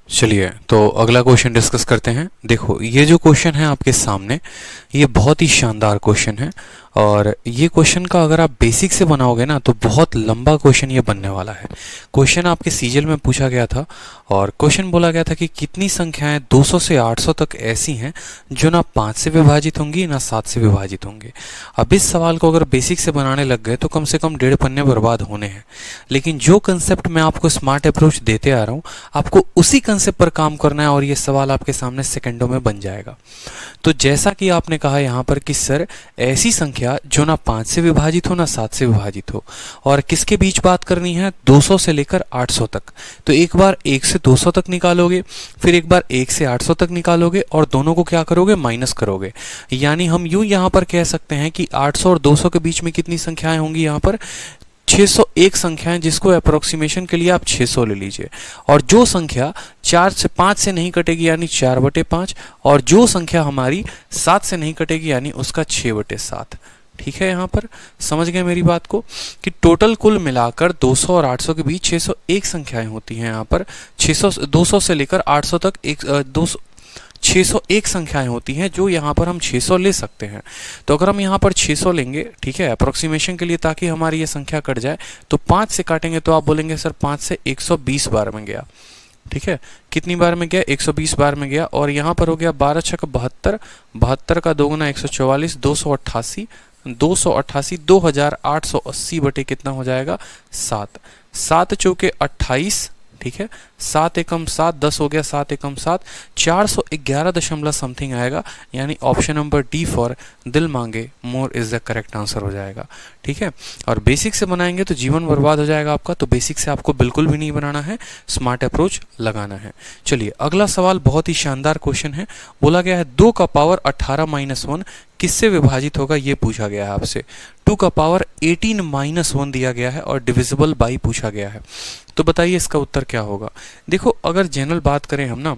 चलिए तो अगला क्वेश्चन डिस्कस करते हैं। देखो ये जो क्वेश्चन है आपके सामने, ये बहुत ही शानदार क्वेश्चन है और ये क्वेश्चन का अगर आप बेसिक से बनाओगे ना तो बहुत लंबा क्वेश्चन ये बनने वाला है। क्वेश्चन आपके सीजीएल में पूछा गया था और क्वेश्चन बोला गया था कि कितनी संख्याएं 200 से 800 तक ऐसी हैं जो ना 5 से विभाजित होंगी ना 7 से विभाजित होंगे। अब इस सवाल को अगर बेसिक से बनाने लग गए तो कम से कम 1.5 पन्ने बर्बाद होने हैं। लेकिन जो कंसेप्ट मैं आपको स्मार्ट अप्रोच देते आ रहा हूँ, आपको उसी कंसेप्ट पर काम करना है और ये सवाल आपके सामने सेकंडों में बन जाएगा। तो जैसा कि आपने कहा यहाँ पर कि सर ऐसी संख्या जो ना 5 से विभाजित हो ना 7 से विभाजित हो, और किसके बीच बात करनी है, 200 से लेकर 800 तक। तो एक बार 1 से 200 तक निकालोगे, फिर एक बार 1 से 800 तक निकालोगे और दोनों को क्या करोगे, माइनस करोगे। यानी हम यूं यहाँ पर कह सकते हैं कि 800 और 200 के बीच में कितनी संख्याएं होंगी, यहाँ पर 601 संख्याएं, जिसको अप्रोक्सीमेशन के लिए आप 600 ले लीजिए। और जो संख्या 4 से 5 से नहीं कटेगी यानी 4/5, और जो संख्या हमारी 7 से नहीं कटेगी यानी उसका 6/7। ठीक है, यहाँ पर समझ गए मेरी बात को कि टोटल कुल मिलाकर 200 और 800 के बीच 601 संख्याएं होती हैं। यहाँ पर 200 से लेकर 800 तक 601 संख्याएं होती हैं, जो यहाँ पर हम 600 ले सकते हैं। तो अगर हम यहाँ पर 600 लेंगे, ठीक है, अप्रोक्सीमेशन के लिए, ताकि हमारी ये संख्या कट जाए, तो 5 से काटेंगे तो आप बोलेंगे सर 5 से 120 बार में गया। ठीक है, कितनी बार में गया, 120 बार में गया। और यहाँ पर हो गया 12 छक 72, 72 का दोगुना 144, 288, 2880 बटे कितना हो जाएगा, 7, 7 चौके 28। ठीक है, 7 एकम 7, 10 हो गया, 7 एकम 7, 411 दशमलव समथिंग आएगा। यानी ऑप्शन नंबर डी फॉर दिल मांगे more is the correct answer हो जाएगा। ठीक है, और बेसिक से बनाएंगे तो जीवन बर्बाद हो जाएगा आपका। तो बेसिक से आपको बिल्कुल भी नहीं बनाना है, स्मार्ट अप्रोच लगाना है। चलिए अगला सवाल बहुत ही शानदार क्वेश्चन है। बोला गया है 2 का पावर 18 - 1 किससे विभाजित होगा, ये पूछा गया है आपसे। 2 का पावर 18 - 1 दिया गया है और डिविजिबल बाई पूछा गया है। तो बताइए इसका उत्तर क्या होगा। देखो अगर जनरल बात करें हम ना,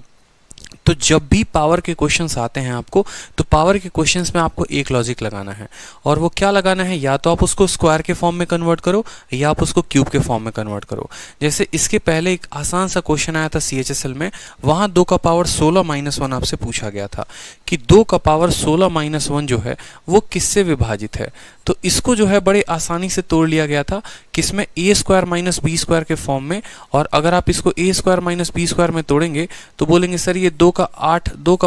तो जब भी पावर के क्वेश्चंस आते हैं आपको, तो पावर के क्वेश्चंस में आपको एक लॉजिक लगाना है। और वो क्या लगाना है, या तो आप उसको स्क्वायर के फॉर्म में कन्वर्ट करो या आप उसको क्यूब के फॉर्म में कन्वर्ट करो। जैसे इसके पहले एक आसान सा क्वेश्चन आया था CHSL में, वहां 2 का पावर 16 - 1 आपसे पूछा गया था कि 2 का पावर 16 - 1 जो है वो किससे विभाजित है। तो इसको जो है बड़े आसानी से तोड़ लिया गया था, किसमें, a² - b² के फॉर्म में। और अगर आप इसको a² - b² में तोड़ेंगे तो बोलेंगे सर ये 2 का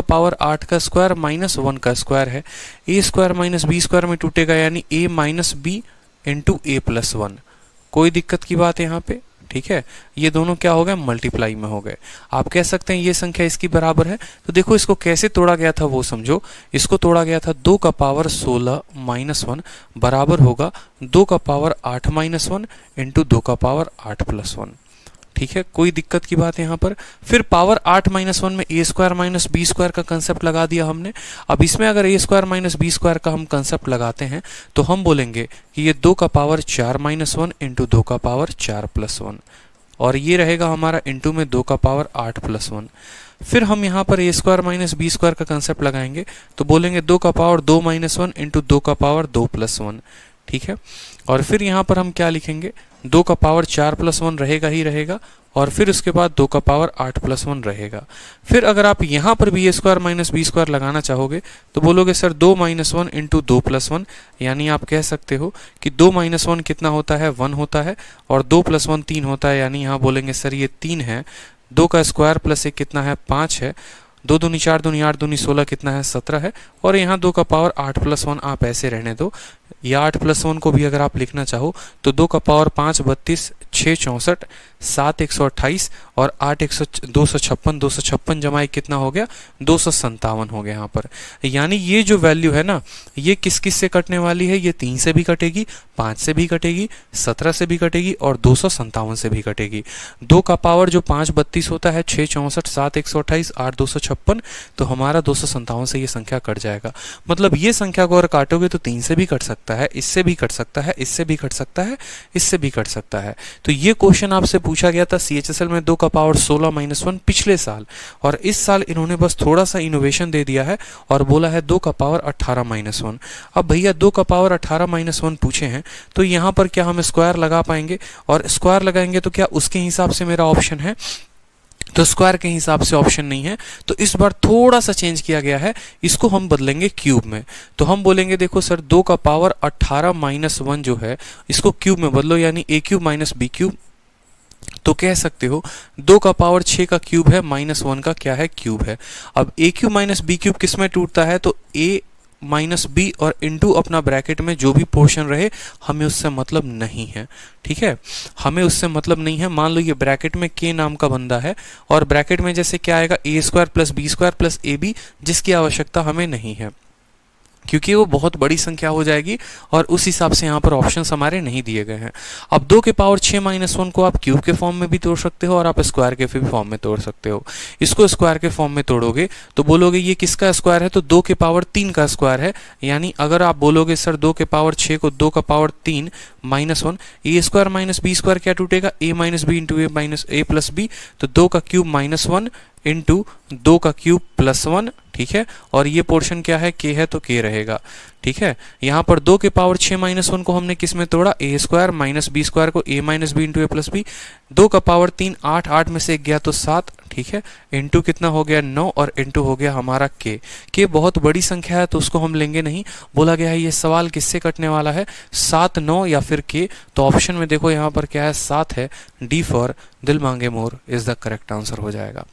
पावर 8 का स्क्वायर माइनस 1 का स्क्वायर है। a² - b² में टूटेगा यानी a - b इंटू a+1। कोई दिक्कत की बात है यहाँ पे। ठीक है, ये दोनों क्या हो गए, मल्टीप्लाई में हो गए। आप कह सकते हैं ये संख्या इसकी बराबर है। तो देखो इसको कैसे तोड़ा गया था वो समझो। इसको तोड़ा गया था 2 का पावर 16 - 1 बराबर होगा 2 का पावर 8 - 1 इंटू 2 का पावर 8+1। ठीक है, कोई दिक्कत की बात है यहाँ पर। फिर पावर 8 - 1 में a² - b² का कंसेप्ट लगा दिया हमने। अब इसमें अगर a² - b² का हम कंसेप्ट लगाते हैं तो हम बोलेंगे कि ये 2 का पावर 4 - 1 इंटू 2 का पावर 4+1, और ये रहेगा हमारा इंटू में 2 का पावर 8+1। फिर हम यहाँ पर a² - b² का कंसेप्ट लगाएंगे तो बोलेंगे 2 का पावर 2 - 1 इंटू 2 का पावर 2+1। ठीक है, और फिर यहाँ पर हम क्या लिखेंगे, 2 का पावर 4+1 रहेगा ही रहेगा, और फिर उसके बाद 2 का पावर 8+1 रहेगा। फिर अगर आप यहाँ पर भी a² - b² लगाना चाहोगे तो बोलोगे सर 2 - 1 इंटू 2+1, यानी आप कह सकते हो कि 2 - 1 कितना होता है, 1 होता है, और 2+1 3 होता है, यानी यहाँ बोलेंगे सर ये 3 है। 2 का स्क्वायर प्लस 1 कितना है, 5 है। 2 दूनी 4 दूनी 8 दूनी 16 कितना है, 17 है। और यहाँ 2 का पावर 8+1 आप ऐसे रहने दो, या 8+1 को भी अगर आप लिखना चाहो तो 2 का पावर 5 32 6 64 7 128 और 8 256 256 जमा 1 कितना हो गया, 257 हो गया यहाँ पर। यानी ये जो वैल्यू है ना, ये किस किस से कटने वाली है, ये 3 से भी कटेगी, 5 से भी कटेगी, 17 से भी कटेगी और 257 से भी कटेगी। 2 का पावर जो 5 32 होता है, 6 64 7 128 8 256, तो हमारा 257 से ये संख्या कट जाएगा। मतलब ये संख्या को अगर काटोगे तो 3 से भी कट सकती सकता है, इससे भी कट सकता है, इससे भी कट सकता है, इससे भी कट सकता है। तो ये क्वेश्चन आपसे पूछा गया था CHSL में 2 का पावर 16 माइनस 1 पिछले साल, और इस साल इन्होंने बस थोड़ा सा इनोवेशन दे दिया है और बोला है 2 का पावर 18 माइनस 1। अब भैया 2 का पावर 18 माइनस 1 पूछे हैं तो यहाँ पर क्या हम स्क्वायर लगा पाएंगे, और स्क्वायर लगाएंगे तो क्या उसके हिसाब से मेरा ऑप्शन है, तो स्क्वायर के हिसाब से ऑप्शन नहीं है। तो इस बार थोड़ा सा चेंज किया गया है, इसको हम बदलेंगे क्यूब में। तो हम बोलेंगे देखो सर 2 का पावर 18 माइनस 1 जो है इसको क्यूब में बदलो, यानी a cube minus B cube. तो कह सकते हो 2 का पावर 6 का क्यूब है माइनस 1 का क्या है, क्यूब है। अब a cube minus B cube किस में टूटता है, तो a माइनस बी और इनटू अपना ब्रैकेट में जो भी पोर्शन रहे हमें उससे मतलब नहीं है, ठीक है, हमें उससे मतलब नहीं है। मान लो ये ब्रैकेट में k नाम का बंदा है और ब्रैकेट में जैसे क्या आएगा a square plus B square plus A B, जिसकी आवश्यकता हमें नहीं है क्योंकि वो बहुत बड़ी संख्या हो जाएगी और उस हिसाब से यहाँ पर ऑप्शंस हमारे नहीं दिए गए हैं। अब 2 के पावर 6 माइनस 1 को आप क्यूब के फॉर्म में भी तोड़ सकते हो और आप स्क्वायर के फॉर्म में तोड़ सकते हो। इसको स्क्वायर के फॉर्म में तोड़ोगे तो बोलोगे ये किसका स्क्वायर है, तो 2 के पावर 3 का स्क्वायर है। यानी अगर आप बोलोगे सर 2 के पावर 6 को 2 का पावर 3 माइनस 1, ए स्क्वायर माइनस बी स्क्वायर क्या टूटेगा, ए माइनस बी इंटू ए माइनस ए प्लस बी, तो 2 का क्यूब माइनस 1 इंटू 2 का क्यूब प्लस 1, ठीक है। और ये पोर्शन क्या है, k है तो k रहेगा, ठीक है। यहाँ पर 2 के पावर 6 माइनस 1 को हमने किस में तोड़ा, a square minus B square को a minus B into A plus B. 2 का पावर 3 8, 8 में से 1 गया तो 7, ठीक है, इंटू कितना हो गया 9 और इंटू हो गया हमारा k बहुत बड़ी संख्या है तो उसको हम लेंगे नहीं। बोला गया है ये सवाल किससे कटने वाला है, 7, 9 या फिर k। तो ऑप्शन में देखो यहाँ पर क्या है, 7 है, डी फॉर दिल मांगे more is the correct answer हो जाएगा,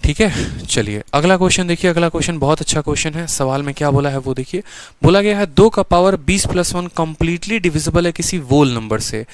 ठीक है। चलिए अगला क्वेश्चन देखिए। अगला क्वेश्चन बहुत अच्छा क्वेश्चन है। सवाल में क्या बोला है वो देखिए। बोला गया है 2 का पावर 20 प्लस 1 कंप्लीटली डिविजिबल है किसी वोल नंबर से,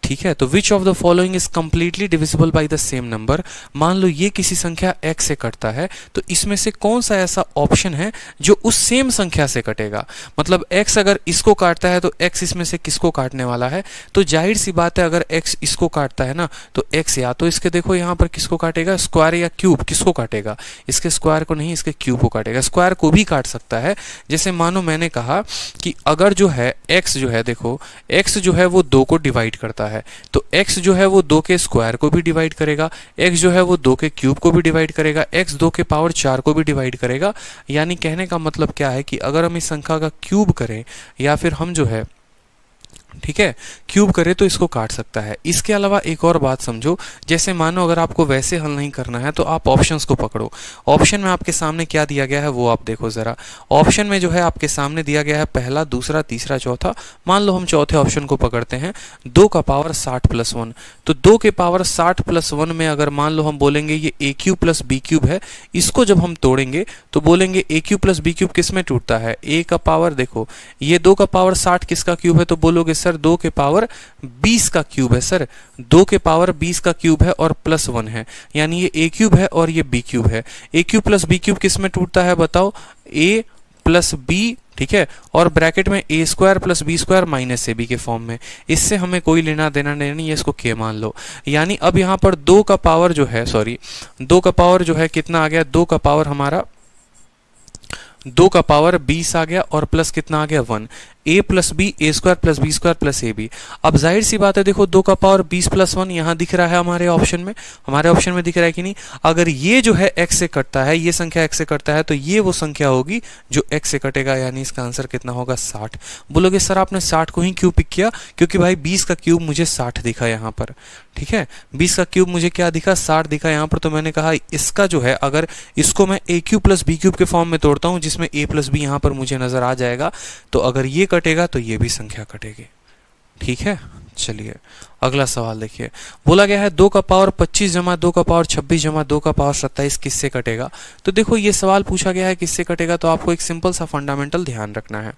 ठीक है। तो which of the following is completely divisible by the same number. मान लो ये किसी संख्या x से कटता है तो इसमें से कौन सा ऐसा ऑप्शन है जो उस सेम संख्या से कटेगा। मतलब x अगर इसको काटता है तो x इसमें से किसको काटने वाला है, तो जाहिर सी बात है अगर x इसको काटता है ना तो x या तो इसके देखो यहाँ पर किसको काटेगा, स्क्वायर या क्यूब, किसको काटेगा, इसके स्क्वायर को नहीं इसके क्यूब को काटेगा। स्क्वायर को भी काट सकता है, जैसे मानो मैंने कहा कि अगर जो है x जो है देखो x जो है वो 2 को डिवाइड करता है तो x जो है वो 2 के स्क्वायर को भी डिवाइड करेगा, x जो है वो 2 के क्यूब को भी डिवाइड करेगा, x 2 के पावर 4 को भी डिवाइड करेगा। यानी कहने का मतलब क्या है कि अगर हम इस संख्या का क्यूब करें या फिर हम जो है, ठीक है, क्यूब करे तो इसको काट सकता है। इसके अलावा एक और बात समझो, जैसे मानो अगर आपको वैसे हल नहीं करना है तो आप ऑप्शंस को पकड़ो। ऑप्शन में आपके सामने क्या दिया गया है वो आप देखो जरा। ऑप्शन में जो है आपके सामने दिया गया है पहला, दूसरा, तीसरा, चौथा। मान लो हम चौथे ऑप्शन को पकड़ते हैं, 2 का पावर 60 प्लस 1। तो 2 के पावर 60 प्लस 1 में अगर मान लो हम बोलेंगे ये a cube plus B cube है, इसको जब हम तोड़ेंगे तो बोलेंगे a cube plus B cube किस में टूटता है, a का पावर देखो ये 2 का पावर 60 किसका क्यूब है, तो बोलोगे सर 2 के पावर 20 का क्यूब है। सर 2 के पावर 20 का क्यूब है और प्लस 1 है, यानी ये a क्यूब है और ये b क्यूब है। a cube plus b cube किस में टूटता है बताओ, a प्लस b, ठीक है, और ब्रैकेट में a square plus B square minus A B के फॉर्म में। इससे हमें कोई लेना देना नहीं है, इसको k मान लो। यानी अब यहाँ पर 2 का पावर जो है, सॉरी 2 का पावर जो है कितना आ गया, 2 का पावर हमारा 2 का पावर 20 आ गया और प्लस कितना आ गया 1, a plus B, A square plus B square plus A B. अब जाहिर सी बात है देखो 2 का पावर 20 प्लस 1 यहाँ दिख रहा है हमारे ऑप्शन में, दिख रहा है कि नहीं। अगर ये जो है x से कटता है, ये संख्या x से कटता है तो ये वो संख्या होगी जो x से कटेगा, यानी इसका आंसर कितना होगा 60। बोलोगे सर आपने 60 को ही क्यों पिक किया, क्योंकि भाई 20 का क्यूब मुझे 60 दिखा यहाँ पर, ठीक है, 20 का क्यूब मुझे क्या दिखा, 60 दिखा यहाँ पर। तो मैंने कहा इसका जो है अगर इसको मैं a cube plus B cube के फॉर्म में तोड़ता हूँ जिसमें a प्लस बी यहाँ पर मुझे नजर आ जाएगा, तो अगर ये कटेगा तो ये भी संख्या कटेगी, ठीक है। चलिए अगला सवाल देखिए। बोला गया है 2 का पावर 25 जमा 2 का पावर 26 जमा 2 का पावर 27 किससे कटेगा। तो देखो ये सवाल पूछा गया है किससे कटेगा, तो आपको एक सिंपल सा फंडामेंटल ध्यान रखना है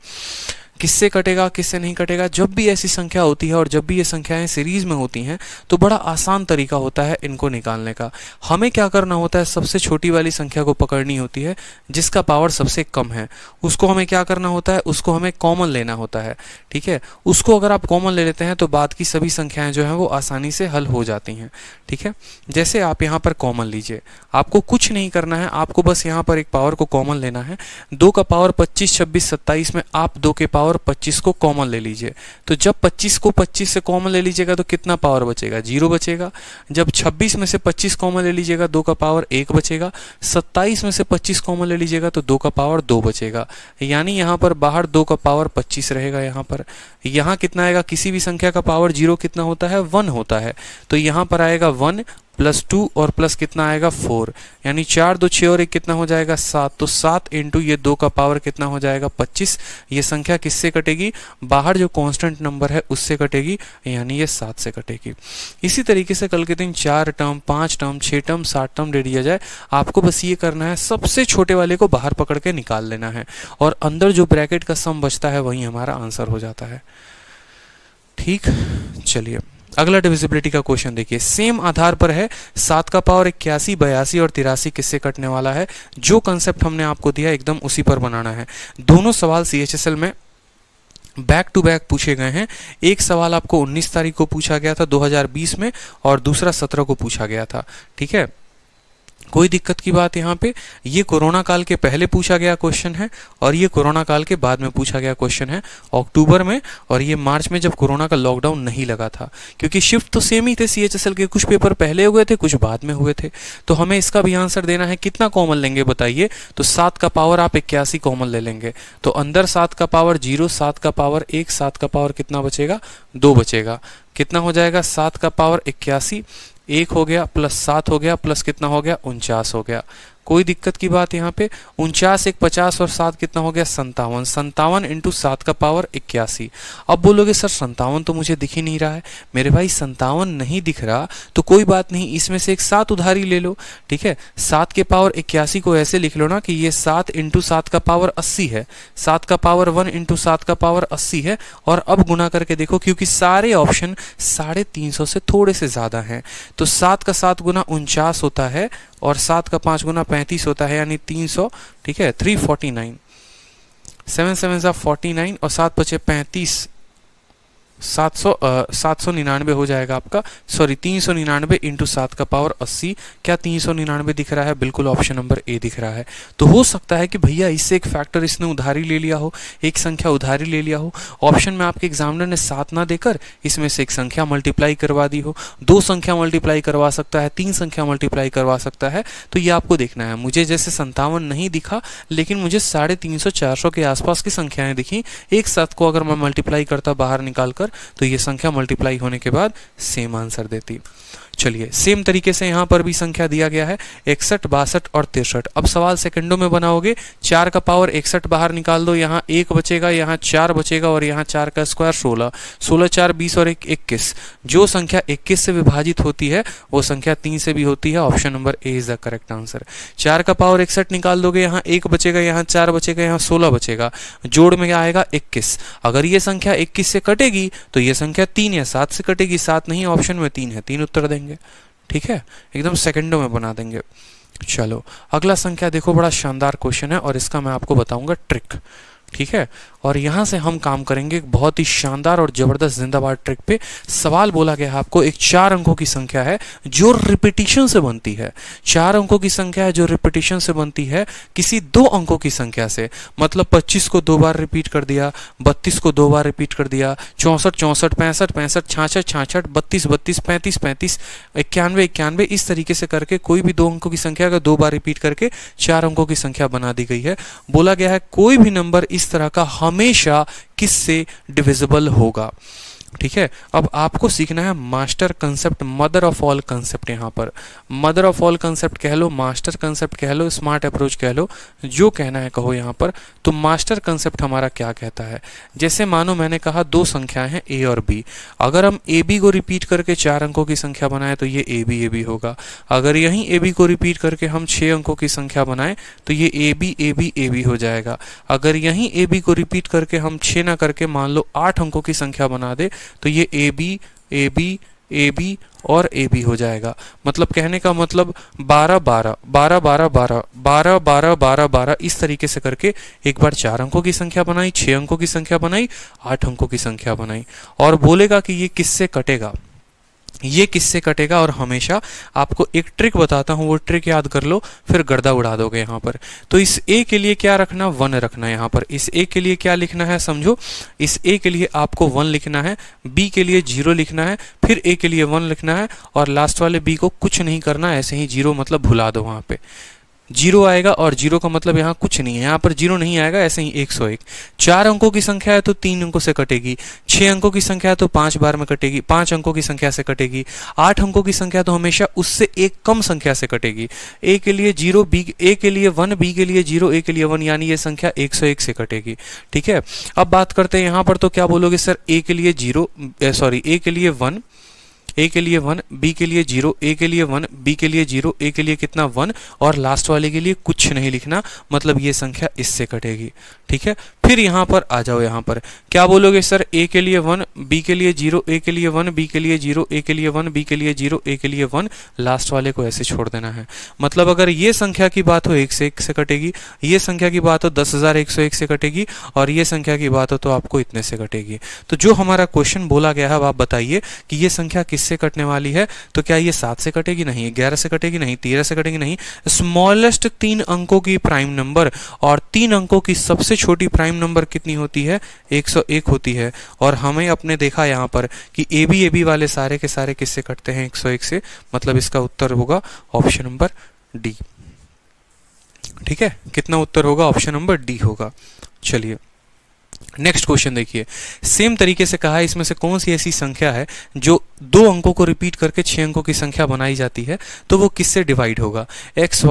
किससे कटेगा किससे नहीं कटेगा। जब भी ऐसी संख्या होती है और जब भी ये संख्याएं सीरीज में होती हैं तो बड़ा आसान तरीका होता है इनको निकालने का। हमें क्या करना होता है, सबसे छोटी वाली संख्या को पकड़नी होती है जिसका पावर सबसे कम है, उसको हमें क्या करना होता है, उसको हमें कॉमन लेना होता है। ठीक है, उसको अगर आप कॉमन ले लेते हैं तो बाद की सभी संख्याएं जो हैं वो आसानी से हल हो जाती हैं। ठीक है, जैसे आप यहाँ पर कॉमन लीजिए, आपको कुछ नहीं करना है, आपको बस यहाँ पर एक पावर को कॉमन लेना है। 2 का पावर 25, 26, 27 में आप 2 के पावर 25 को कॉमन ले लीजिए। तो जब 25 को 25 से कॉमन ले लीजिएगा तो कितना पावर बचेगा, 0 बचेगा। जब 26 में से 25 कॉमन ले लीजिएगा 2 का पावर 1 बचेगा। 27 में से 25 कॉमन ले लीजिएगा तो 2 का पावर 2 बचेगा। यानी यहाँ पर बाहर 2 का पावर 25 रहेगा। यहाँ कितना आएगा, किसी भी संख्या का पावर 0 कितना होता है, 1 होता है। तो यहाँ पर आएगा 1 प्लस 2 और प्लस कितना आएगा 4, यानी 4 2 6 और 1 कितना हो जाएगा 7। तो 7 इंटू ये 2 का पावर कितना हो जाएगा 25। ये संख्या किससे कटेगी, बाहर जो कांस्टेंट नंबर है उससे कटेगी, यानी ये 7 से कटेगी। इसी तरीके से कल के दिन 4 टर्म 5 टर्म 6 टर्म 7 टर्म दे दिया जाए, आपको बस ये करना है, सबसे छोटे वाले को बाहर पकड़ के निकाल लेना है और अंदर जो ब्रैकेट का सम बचता है वही हमारा आंसर हो जाता है। ठीक, चलिए अगला डिविजिबिलिटी का क्वेश्चन देखिए। सेम आधार पर है 7 का पावर 81, 82 और 83 किससे कटने वाला है। जो कंसेप्ट हमने आपको दिया एकदम उसी पर बनाना है। दोनों सवाल CHSL में बैक टू बैक पूछे गए हैं। एक सवाल आपको 19 तारीख को पूछा गया था 2020 में और दूसरा 17 को पूछा गया था। ठीक है, कोई दिक्कत की बात यहाँ पे, ये कोरोना काल के पहले पूछा गया क्वेश्चन है और ये कोरोना काल के बाद में पूछा गया क्वेश्चन है अक्टूबर में, और ये मार्च में जब कोरोना का लॉकडाउन नहीं लगा था। क्योंकि शिफ्ट तो सेम ही थे, CHSL के कुछ पेपर पहले हुए थे कुछ बाद में हुए थे। तो हमें इसका भी आंसर देना है। कितना कॉमन लेंगे बताइए, तो 7 का पावर आप 81 कॉमन ले लेंगे तो अंदर 7 का पावर 0, 7 का पावर 1, 7 का पावर कितना बचेगा 2 बचेगा। कितना हो जाएगा 7 का पावर 81, 1 हो गया प्लस 7 हो गया प्लस कितना हो गया 49 हो गया। कोई दिक्कत की बात यहाँ पे, 49 1 50 और 7 कितना हो गया 57। 57 इंटू 7 का पावर 81। अब बोलोगे सर 57 तो मुझे दिख ही नहीं रहा है। मेरे भाई 57 नहीं दिख रहा तो कोई बात नहीं, इसमें से एक 7 उधारी ले लो। ठीक है, 7 के पावर 81 को ऐसे लिख लो ना कि ये 7 इंटू 7 का पावर 80 है। 7 का पावर 1 इंटू 7 का पावर 80 है। और अब गुना करके देखो, क्योंकि सारे ऑप्शन 350 से थोड़े से ज्यादा हैं तो 7 का 7 गुना 49 होता है और 7 का 5 गुना 35 होता है, यानी 300। ठीक है, 349, 7 7 49 और 7 बचे 35, 799 हो जाएगा आपका, सॉरी 399 इंटू 7 का पावर 80। क्या 399 दिख रहा है, बिल्कुल ऑप्शन नंबर ए दिख रहा है। तो हो सकता है कि भैया इससे एक फैक्टर इसने उधारी ले लिया हो, एक संख्या उधारी ले लिया हो। ऑप्शन में आपके एग्जामिनर ने 7 ना देकर इसमें से एक संख्या मल्टीप्लाई करवा दी हो, 2 संख्या मल्टीप्लाई करवा सकता है, 3 संख्या मल्टीप्लाई करवा सकता है। तो ये आपको देखना है। मुझे जैसे 57 नहीं दिखा, लेकिन मुझे 350 400 के आसपास की संख्याएं दिखी। एक साथ को अगर मैं मल्टीप्लाई करता बाहर निकाल कर तो ये संख्या मल्टीप्लाई होने के बाद सेम आंसर देती। चलिए सेम तरीके से यहाँ पर भी संख्या दिया गया है 61, 62 और 63। अब सवाल सेकंडों में बनाओगे। 4 का पावर 61 बाहर निकाल दो, यहाँ 1 बचेगा, यहाँ 4 बचेगा और यहाँ 4 का स्क्वायर 16, 16 4 20 और 1 21। जो संख्या 21 से विभाजित होती है वो संख्या 3 से भी होती है। Option number A is the correct answer. 4 का पावर 61 निकाल दोगे, यहाँ 1 बचेगा, यहाँ 4 बचेगा, यहाँ 16 बचेगा, जोड़ में क्या आएगा 21। अगर ये संख्या 21 से कटेगी तो ये संख्या 3 या 7 से कटेगी। 7 नहीं, ऑप्शन में 3 है, 3 उत्तर देंगे। ठीक है, एकदम सेकंडों में बना देंगे। चलो अगला संख्या देखो, बड़ा शानदार क्वेश्चन है और इसका मैं आपको बताऊंगा ट्रिक। ठीक है, और यहां से हम काम करेंगे एक बहुत ही शानदार और जबरदस्त जिंदाबाद ट्रिक पे। सवाल बोला गया है आपको, एक 4 अंकों की संख्या है जो रिपीटिशन से बनती है। 4 अंकों की संख्या है जो रिपीटिशन से बनती है किसी 2 अंकों की संख्या से। मतलब 25 को 2 बार रिपीट कर दिया, 32 को 2 बार रिपीट कर दिया, 64 64, 65 65, 66 66, 32 32, 35 35, 91 91, इस तरीके से करके कोई भी 2 अंकों की संख्या का 2 बार रिपीट करके 4 अंकों की संख्या बना दी गई है। बोला गया है कोई भी नंबर इस तरह का हमेशा किससे डिविजिबल होगा। ठीक है। अब आपको सीखना है master concept, mother of all concept. यहाँ पर मदर ऑफ ऑल कंसेप्ट कह लो, मास्टर कंसेप्ट कह लो, स्मार्ट अप्रोच कह लो, जो कहना है कहो। यहाँ पर तो मास्टर कंसेप्ट हमारा क्या कहता है, जैसे मानो मैंने कहा दो संख्याएं हैं ए और बी, अगर हम ए बी को रिपीट करके 4 अंकों की संख्या बनाए तो ये ए बी होगा। अगर यहीं ए बी को रिपीट करके हम 6 अंकों की संख्या बनाए तो ये ए बी हो जाएगा। अगर यहीं ए बी को रिपीट करके हम 6 ना करके मान लो 8 अंकों की संख्या बना दे तो ये ए बी और ए बी हो जाएगा। मतलब कहने का मतलब 12 12 12 12 12 12 12 12 12 इस तरीके से करके एक बार 4 अंकों की संख्या बनाई, 6 अंकों की संख्या बनाई, 8 अंकों की संख्या बनाई, और बोलेगा कि ये किससे कटेगा, ये किससे कटेगा। और हमेशा आपको एक ट्रिक बताता हूं, वो ट्रिक याद कर लो, फिर गर्दा उड़ा दोगे यहाँ पर। तो इस ए के लिए क्या रखना, 1 रखना है। यहाँ पर इस ए के लिए क्या लिखना है समझो, इस ए के लिए आपको 1 लिखना है, बी के लिए 0 लिखना है, फिर ए के लिए 1 लिखना है, और लास्ट वाले बी को कुछ नहीं करना, ऐसे ही 0 मतलब भुला दो। वहां पे 0 आएगा, और 0 का मतलब यहाँ कुछ नहीं है, यहाँ पर 0 नहीं आएगा, ऐसे ही 101। 4 अंकों की संख्या है तो 3 अंकों से कटेगी, 6 अंकों की संख्या है तो 5 बार में कटेगी, 5 अंकों की संख्या से कटेगी, 8 अंकों की संख्या तो हमेशा उससे एक कम संख्या से कटेगी। ए के लिए 0, ए के लिए 1, बी के लिए 0, ए के लिए 1, यानी ये संख्या 101 से कटेगी। ठीक है। अब बात करते हैं यहाँ पर, तो क्या बोलोगे सर, ए के लिए 0, सॉरी ए के लिए 1, ए के लिए 1, बी के लिए 0, ए के लिए 1, बी के लिए 0, ए के लिए कितना 1, और लास्ट वाले के लिए कुछ नहीं लिखना, मतलब ये संख्या इससे कटेगी। ठीक है। फिर यहाँ पर आ जाओ, यहाँ पर क्या बोलोगे सर, ए के लिए 1, बी के लिए 0, ए के लिए 1, बी के लिए 0, ए के लिए 1, बी के लिए 0, ए के लिए 1, लास्ट वाले को ऐसे छोड़ देना है। मतलब अगर ये संख्या की बात हो 1 से 1 से कटेगी, ये संख्या की बात हो 10,101 से कटेगी, और ये संख्या की बात हो तो आपको इतने से कटेगी। तो जो हमारा क्वेश्चन बोला गया है, अब आप बताइए कि ये संख्या किससे कटने वाली है। तो क्या ये 7 से कटेगी? नहीं। 11 से कटेगी? नहीं। 13 से कटेगी? नहीं। स्मॉलेस्ट 3 अंकों की प्राइम नंबर, और 3 अंकों की सबसे छोटी प्राइम नंबर कितनी होती है? 101 होती है। और हमें अपने देखा यहाँ पर कि ए बी वाले सारे के सारे किससे कटते हैं? 101 से। मतलब इसका उत्तर होगा ऑप्शन नंबर डी। ठीक है। कितना उत्तर होगा? ऑप्शन नंबर डी होगा। चलिए नेक्स्ट क्वेश्चन देखिए, सेम तरीके से कहा है, इसमें से कौन सी ऐसी संख्या है जो 2 अंकों को रिपीट करके 6 अंकों की संख्या बनाई जाती है, तो वो किससे डिवाइड होगा? एक्स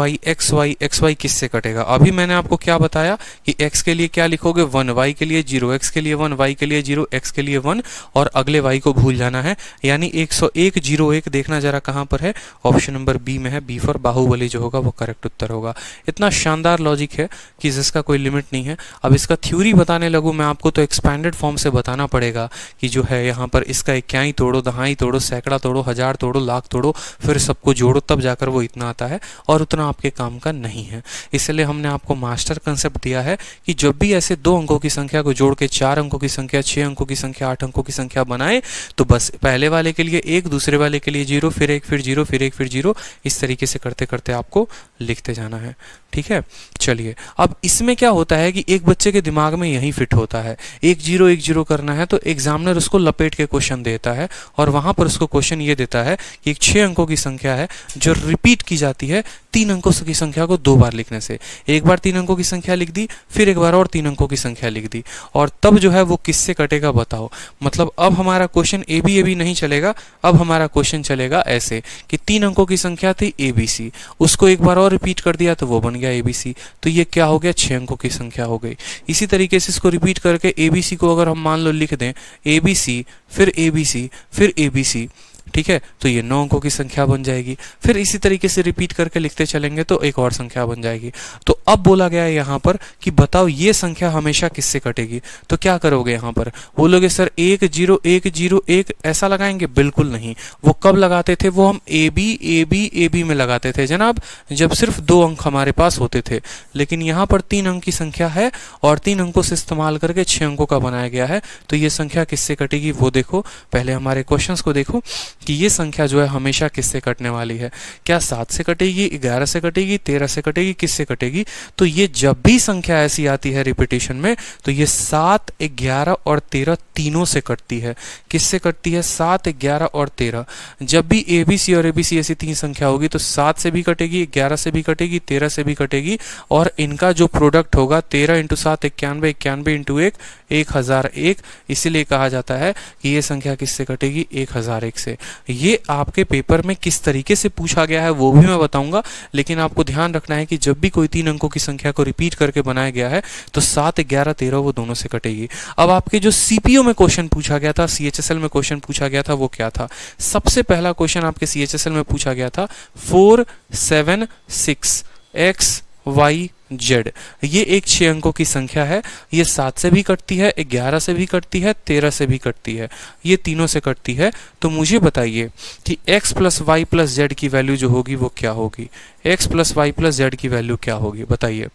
वाई किससे कटेगा? अभी मैंने आपको क्या बताया कि x के लिए क्या लिखोगे? 1, y के लिए 0, x के लिए 1, y के लिए 0, x के लिए 1, और अगले y को भूल जाना है। यानी 101 देखना जरा कहां पर है, ऑप्शन नंबर बी में है। बी फॉर बाहुबली जो होगा वो करेक्ट उत्तर होगा। इतना शानदार लॉजिक है कि जिसका कोई लिमिट नहीं है। अब इसका थ्योरी बताने लगूं मैं आपको तो एक्सपैंडेड फॉर्म से बताना पड़ेगा कि जो है यहाँ पर इसका इक्याई तोड़ो, दहाई तोड़ो, सैकड़ा तोड़ो, हजार तोड़ो, लाख तोड़ो, फिर सबको जोड़ो, तब जाकर वो इतना आता है, और उतना आपके काम का नहीं है। इसलिए हमने आपको मास्टर कंसेप्ट दिया है कि जब भी ऐसे 2 अंकों की संख्या को जोड़ के 4 अंकों की संख्या, 6 अंकों की संख्या, 8 अंकों की संख्या बनाए तो बस पहले वाले के लिए 1, दूसरे वाले के लिए 0, फिर 1, फिर 0, फिर 1, फिर 0, इस तरीके से करते करते आपको लिखते जाना है। ठीक है। चलिए अब इसमें क्या होता है कि एक बच्चे के दिमाग में यही फिट होता है, 1 0 करना है तो एग्जामिनर उसको लपेट के क्वेश्चन देता है, और वहां पर उसको क्वेश्चन ये देता है कि एक 6 अंकों की संख्या है जो रिपीट की जाती है 3 अंकों की संख्या को 2 बार लिखने से। एक बार 3 अंकों की संख्या लिख दी, फिर एक बार और 3 अंकों की संख्या लिख दी, और तब जो है वो किससे कटेगा बताओ। मतलब अब हमारा क्वेश्चन ए बी नहीं चलेगा, अब हमारा क्वेश्चन चलेगा ऐसे कि 3 अंकों की संख्या थी ABC, उसको एक बार और रिपीट कर दिया तो वो बन गया ABC, तो ये क्या हो गया? 6 अंकों की संख्या हो गई। इसी तरीके से इसको रिपीट करके ABC को अगर हम मान लो लिख दें ABC, फिर ABC, फिर ABC, ठीक है, तो ये 9 अंकों की संख्या बन जाएगी। फिर इसी तरीके से रिपीट करके लिखते चलेंगे तो एक और संख्या बन जाएगी। तो अब बोला गया है यहाँ पर कि बताओ ये संख्या हमेशा किससे कटेगी। तो क्या करोगे यहाँ पर? बोलोगे सर 1 0 1 0 1 ऐसा लगाएंगे? बिल्कुल नहीं। वो कब लगाते थे? वो हम AB में लगाते थे जनाब, जब सिर्फ 2 अंक हमारे पास होते थे। लेकिन यहाँ पर 3 अंक की संख्या है और 3 अंकों से इस्तेमाल करके 6 अंकों का बनाया गया है। तो ये संख्या किससे कटेगी वो देखो। पहले हमारे क्वेश्चंस को देखो कि ये संख्या जो है हमेशा किससे कटने वाली है। क्या 7 से कटेगी, 11 से कटेगी, 13 से कटेगी, किससे कटेगी? तो ये जब भी संख्या ऐसी आती है रिपीटिशन में तो ये 7, 11 और 13 तीनों से कटती है। किससे कटती है? 7, 11 और 13। जब भी ABC और ABC ऐसी 3 संख्या होगी तो 7 से भी कटेगी, 11 से भी कटेगी, 13 से भी कटेगी, और इनका जो प्रोडक्ट होगा 13 × 7 91, 91 × 1 1001, इसीलिए कहा जाता है कि ये संख्या किससे कटेगी, 1001 से। ये आपके पेपर में किस तरीके से पूछा गया है वो भी मैं बताऊंगा, लेकिन आपको ध्यान रखना है कि जब भी कोई 3 अंकों की संख्या को रिपीट करके बनाया गया है तो 7, 11, 13 वो दोनों से कटेगी। अब आपके जो सीपीओ में क्वेश्चन पूछा गया था, सीएचएसएल में क्वेश्चन पूछा गया था, वो क्या था? सबसे पहला क्वेश्चन आपके सीएचएसएल में पूछा गया था 4, 7, 6 x y z। ये एक 6 अंकों की संख्या है। ये 7 से भी कटती है, 11 से भी कटती है, 13 से भी कटती है, ये तीनों से कटती है। तो मुझे बताइए कि x plus Y plus Z की वैल्यू जो होगी वो क्या होगी? x plus Y plus Z की वैल्यू क्या होगी बताइए।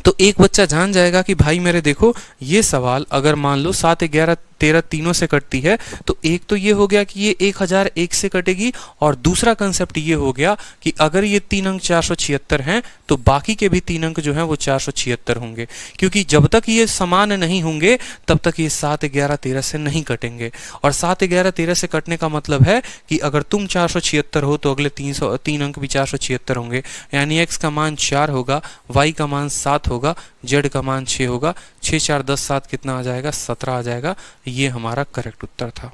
तो एक बच्चा जान जाएगा कि भाई मेरे देखो, ये सवाल अगर मान लो 7, 11, 13 तीनों से कटती है, तो एक तो ये हो गया कि ये 1001 से कटेगी, और दूसरा कंसेप्ट ये हो गया कि अगर ये 3 अंक 476 हैं तो बाकी के भी 3 अंक जो हैं वो 476 होंगे, क्योंकि जब तक ये समान नहीं होंगे तब तक ये 7, 11, 13 से नहीं कटेंगे। और 7, 11, 13 से कटने का मतलब है कि अगर तुम 476 हो तो अगले 3 अंक भी 476 होंगे, यानी x का मान 4 होगा, y का मान 7 होगा, z का मान 6 होगा। 6, 4, 10, 7 कितना आ जाएगा? 17 आ जाएगा। ये हमारा करेक्ट उत्तर था।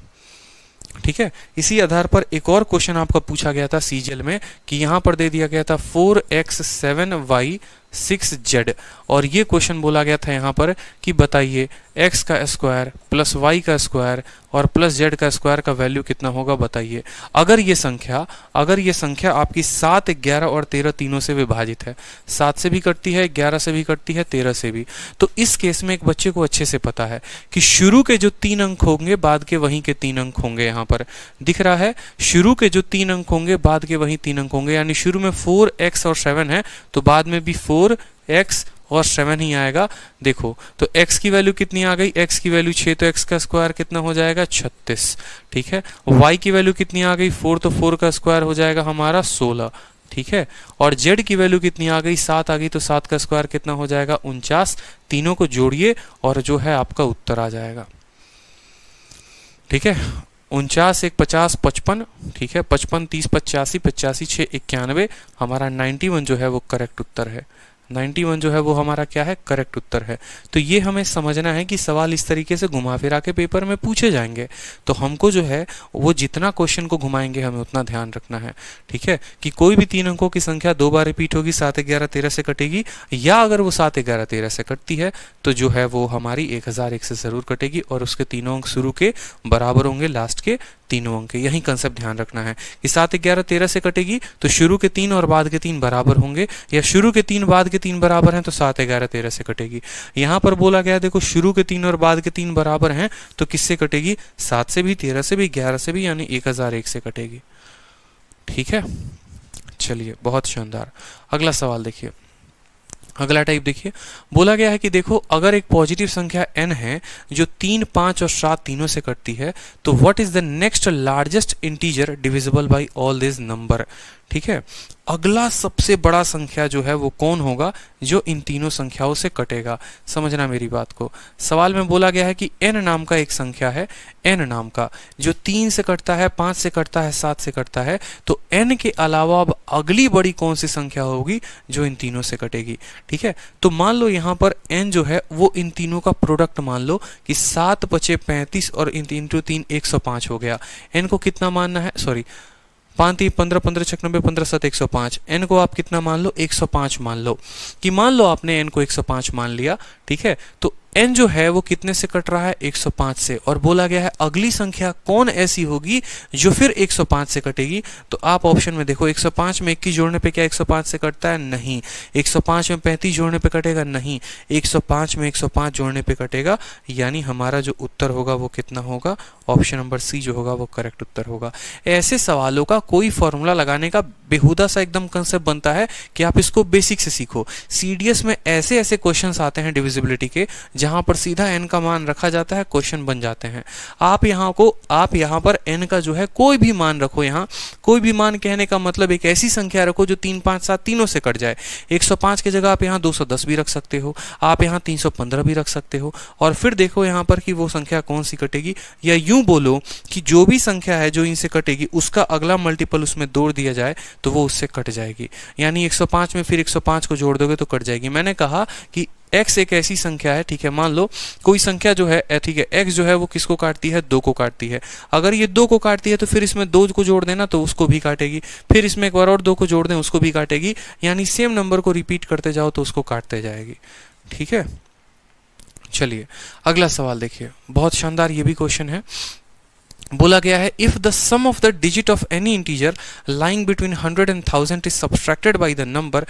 ठीक है, इसी आधार पर एक और क्वेश्चन आपका पूछा गया था सीजीएल में कि यहां पर दे दिया गया था 4x 7y 6z, और ये क्वेश्चन बोला गया था यहाँ पर कि बताइए x का स्क्वायर प्लस y का स्क्वायर और प्लस z का स्क्वायर का वैल्यू कितना होगा बताइए। अगर ये संख्या आपकी 7, 11 और 13 तीनों से विभाजित है, 7 से भी कटती है, 11 से भी कटती है, 13 से भी, तो इस केस में एक बच्चे को अच्छे से पता है कि शुरू के जो 3 अंक होंगे बाद के वहीं के 3 अंक होंगे। यहाँ पर दिख रहा है शुरू के जो 3 अंक होंगे बाद के वहीं 3 अंक होंगे, यानी शुरू में 4x और 7 है तो बाद में भी 4x और 7 ही आएगा। देखो तो x की वैल्यू कितनी आ गई? x की वैल्यू 6, तो x का स्क्वायर कितना हो जाएगा? 36। ठीक है, y की वैल्यू कितनी आ गई? 4, तो 4 का स्क्वायर हो जाएगा हमारा 16। ठीक है, और z की वैल्यू कितनी आ गई? 7 आ गई, तो 7 का स्क्वायर कितना हो जाएगा? 49। तीनों को जोड़िए और जो है आपका उत्तर आ जाएगा। ठीक है, 49, 1, 50, 55। ठीक है, 55, 30, 85, 85, 6, 91। हमारा 91 जो है वो करेक्ट उत्तर है। 91 जो है वो हमारा क्या है? करेक्ट उत्तर है। तो ये हमें समझना है कि सवाल इस तरीके से घुमा फिरा के पेपर में पूछे जाएंगे, तो हमको जो है वो जितना क्वेश्चन को घुमाएंगे हमें उतना ध्यान रखना है। ठीक है, कि कोई भी 3 अंकों की संख्या 2 बार रिपीट होगी, 7, 11, 13 से कटेगी, या अगर वो 7, 11, 13 से कटती है तो जो है वो हमारी 1001 से जरूर कटेगी, और उसके तीनों अंक शुरू के बराबर होंगे लास्ट के तीनों अंक। यही कंसेप्ट ध्यान रखना है कि 7, 11, 13 से कटेगी तो शुरू के 3 और बाद के 3 बराबर होंगे, या शुरू के 3 बाद के 3 बराबर हैं तो 7, 11, 13 से कटेगी। यहां पर बोला गया देखो शुरू के 3 और बाद के 3 बराबर हैं तो किससे कटेगी? 7 से भी, 13 से भी, 11 से भी, यानी 1001 से कटेगी। ठीक है, चलिए बहुत शानदार। अगला सवाल देखिए, अगला टाइप देखिए, बोला गया है कि देखो अगर एक पॉजिटिव संख्या n है जो 3, 5 और 7 तीनों से कटती है तो what is the next largest integer divisible by all this number. ठीक है, अगला सबसे बड़ा संख्या जो है वो कौन होगा जो इन तीनों संख्याओं से कटेगा। समझना मेरी बात को। सवाल में बोला गया है कि n नाम का एक संख्या है, n नाम का, जो 3 से कटता है, 5 से कटता है, 7 से कटता है, तो n के अलावा अब अगली बड़ी कौन सी संख्या होगी जो इन तीनों से कटेगी। ठीक है, तो मान लो यहाँ पर n जो है वो इन तीनों का प्रोडक्ट मान लो कि 7, 5, 35 और इंटू 3 105 हो गया। n को कितना मानना है? सॉरी, 5, 3, 15, 15, 96, 15, 7, 105। n को आप कितना मान लो? 105 मान लो। कि मान लो आपने n को 105 मान लिया। ठीक है, तो n जो है वो कितने से कट रहा है? 105 से, और बोला गया है अगली संख्या कौन ऐसी होगी जो फिर 105 से कटेगी। तो आप ऑप्शन में देखो, 105 में 21 जोड़ने पे क्या 105 से कटता है? नहीं। 105 में 35 जोड़ने पे कटेगा? नहीं। 105 में 105 जोड़ने पे कटेगा, यानी हमारा जो उत्तर होगा वो कितना होगा? ऑप्शन नंबर सी जो होगा वो करेक्ट उत्तर होगा। ऐसे सवालों का कोई फॉर्मूला लगाने का बेहुदा सा एकदम कंसेप्ट बनता है कि आप इसको बेसिक से सीखो। सीडीएस में ऐसे ऐसे क्वेश्चंस आते हैं डिविजिबिलिटी के जहां पर सीधा n का मान रखा जाता है, क्वेश्चन बन जाते हैं। आप यहाँ पर n का जो है कोई भी मान रखो। यहाँ कोई भी मान कहने का मतलब एक ऐसी संख्या रखो जो 3, 5, 7 तीनों से कट जाए। 105 की जगह आप यहाँ 210 भी रख सकते हो, आप यहाँ 315 भी रख सकते हो, और फिर देखो यहाँ पर कि वो संख्या कौन सी कटेगी। या यूं बोलो कि जो भी संख्या है जो इनसे कटेगी उसका अगला मल्टीपल उसमें जोड़ दिया जाए तो वो उससे कट जाएगी। यानी 105 में फिर 105 को जोड़ दोगे तो कट जाएगी। मैंने कहा कि x एक ऐसी संख्या है, ठीक है, मान लो कोई संख्या जो है, ठीक है, x जो है वो किसको काटती है, 2 को काटती है। अगर ये 2 को काटती है तो फिर इसमें 2 को जोड़ देना तो उसको भी काटेगी, फिर इसमें एक बार और 2 को जोड़ दें उसको भी काटेगी, यानी सेम नंबर को रिपीट करते जाओ तो उसको काटते जाएगी, ठीक है। चलिए अगला सवाल देखिए, बहुत शानदार ये भी क्वेश्चन है। बोला गया है if the sum of the digit of any integer lying between 100 and 1000 is subtracted by the number,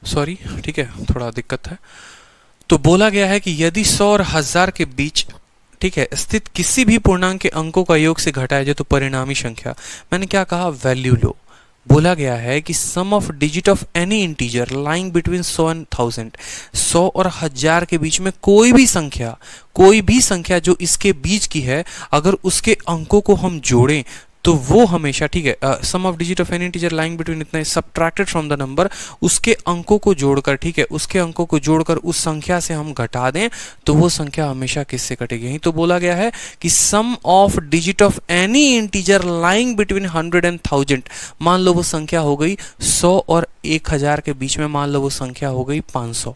sorry, ठीक है, थोड़ा दिक्कत है। तो बोला गया है कि यदि 100 और 1000 के बीच, ठीक है, स्थित किसी भी पूर्णांक के अंकों का योग से घटाया जाए तो परिणामी संख्या, मैंने क्या कहा, वैल्यू लो। बोला गया है कि sum of digit of any integer lying between 100 and 1000, 100 और 1000 के बीच में कोई भी संख्या जो इसके बीच की है, अगर उसके अंकों को हम जोड़ें तो वो हमेशा, ठीक है, sum of digit of any integer lying between इतना सब्ट्रैक्टेड फ्रॉम द नंबर, उसके अंकों को जोड़कर, ठीक है, उसके अंकों को जोड़कर उस संख्या से हम घटा दें तो वो संख्या हमेशा किससे कटेगी। यही तो बोला गया है कि sum of digit of any integer lying between 100 and 1000, मान लो वो संख्या हो गई 100 और 1000 के बीच में, मान लो वो संख्या हो गई 500,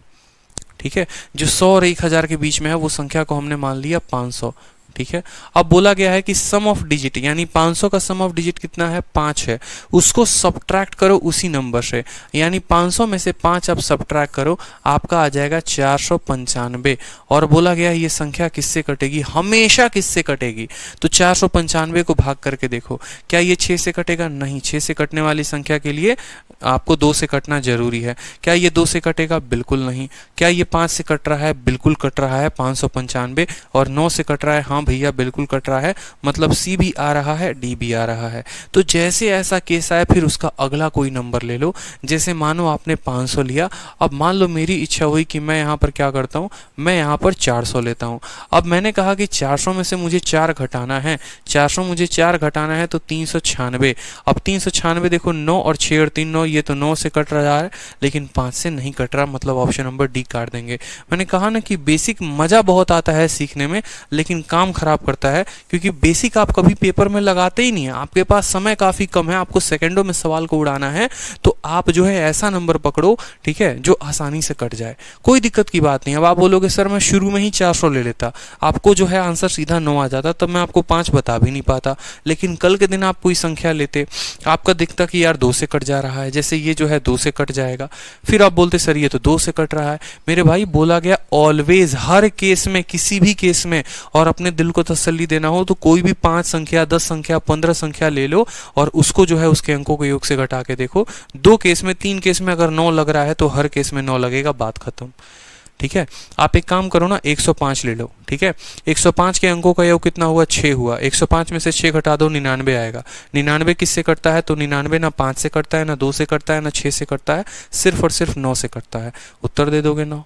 ठीक है, जो 100 और 1000 के बीच में है वो संख्या को हमने मान लिया 500, ठीक है। अब बोला गया है कि सम ऑफ डिजिट, यानी 500 का सम ऑफ डिजिट कितना है, 5 है, उसको सब्ट्रैक्ट करो उसी नंबर से, यानी 500 में से 5 आप सब्ट्रैक्ट करो, आपका आ जाएगा 495। और बोला गया है ये संख्या किससे कटेगी, हमेशा किससे कटेगी, तो 495 को भाग करके देखो, क्या ये 6 से कटेगा, नहीं, 6 से कटने वाली संख्या के लिए आपको 2 से कटना जरूरी है। क्या ये 2 से कटेगा, बिल्कुल नहीं। क्या ये 5 से कट रहा है, बिल्कुल कट रहा है 595, और 9 से कट रहा है, हाँ भैया बिल्कुल कट रहा है, मतलब सी भी आ रहा है, डी भी आ रहा है। तो जैसे ऐसा केस आए फिर उसका अगला कोई नंबर ले लो, जैसे मानो आपने 500 लिया, अब मान लो मेरी इच्छा हुई कि मैं यहाँ पर क्या करता हूँ, मैं यहाँ पर 400 लेता हूँ। अब मैंने कहा कि 400 में से मुझे 4 घटाना है, 400 मुझे 4 घटाना है तो 396। अब 396 देखो, 9 और 6 और 3 9, ये तो 9 से कट रहा है लेकिन 5 से नहीं कट रहा, मतलब ऑप्शन नंबर डी काट देंगे। मैंने कहा ना कि बेसिक मजा बहुत आता है सीखने में, लेकिन काम खराब करता है, क्योंकि बेसिक आप कभी पेपर में लगाते ही नहीं है, आपके पास समय काफी कम है, आपको सेकंडों में सवाल को उड़ाना है, तो आप जो है ऐसा नंबर पकड़ो, ठीक है, जो आसानी से कट जाए, कोई दिक्कत की बात नहीं। अब आप बोलोगे सर मैं शुरू में ही 400 ले लेता, आपको जो है आंसर सीधा 9 आ जाता, तब मैं आपको 5 बता भी नहीं पाता। लेकिन कल के दिन आप कोई संख्या लेते, आपका दिखता कि यार 2 से कट जा रहा है, जैसे ये जो है 2 से कट जाएगा, फिर आप बोलते सर ये तो 2 से कट रहा है। मेरे भाई बोला गया ऑलवेज, हर केस में, किसी भी केस में, और अपने दिल को तसल्ली देना हो तो कोई भी 5 संख्या, 10 संख्या, 15 संख्या ले लो और उसको जो है उसके अंकों के योग से घटा के देखो। 2 केस में, 3 केस में अगर 9 लग रहा है तो हर केस में 9 लगेगा, बात खत्म, ठीक है। आप एक काम करो ना, 105 ले लो, ठीक है, 105 के अंकों का योग कितना हुआ, 6 हुआ, 105 में से 6 घटा दो, 99 आएगा। 99 किससे कटता है, तो 99 ना 5 से कटता है, ना 2 से कटता है, ना 6 से कटता है, सिर्फ और सिर्फ 9 से कटता है। उत्तर दे दोगे 9,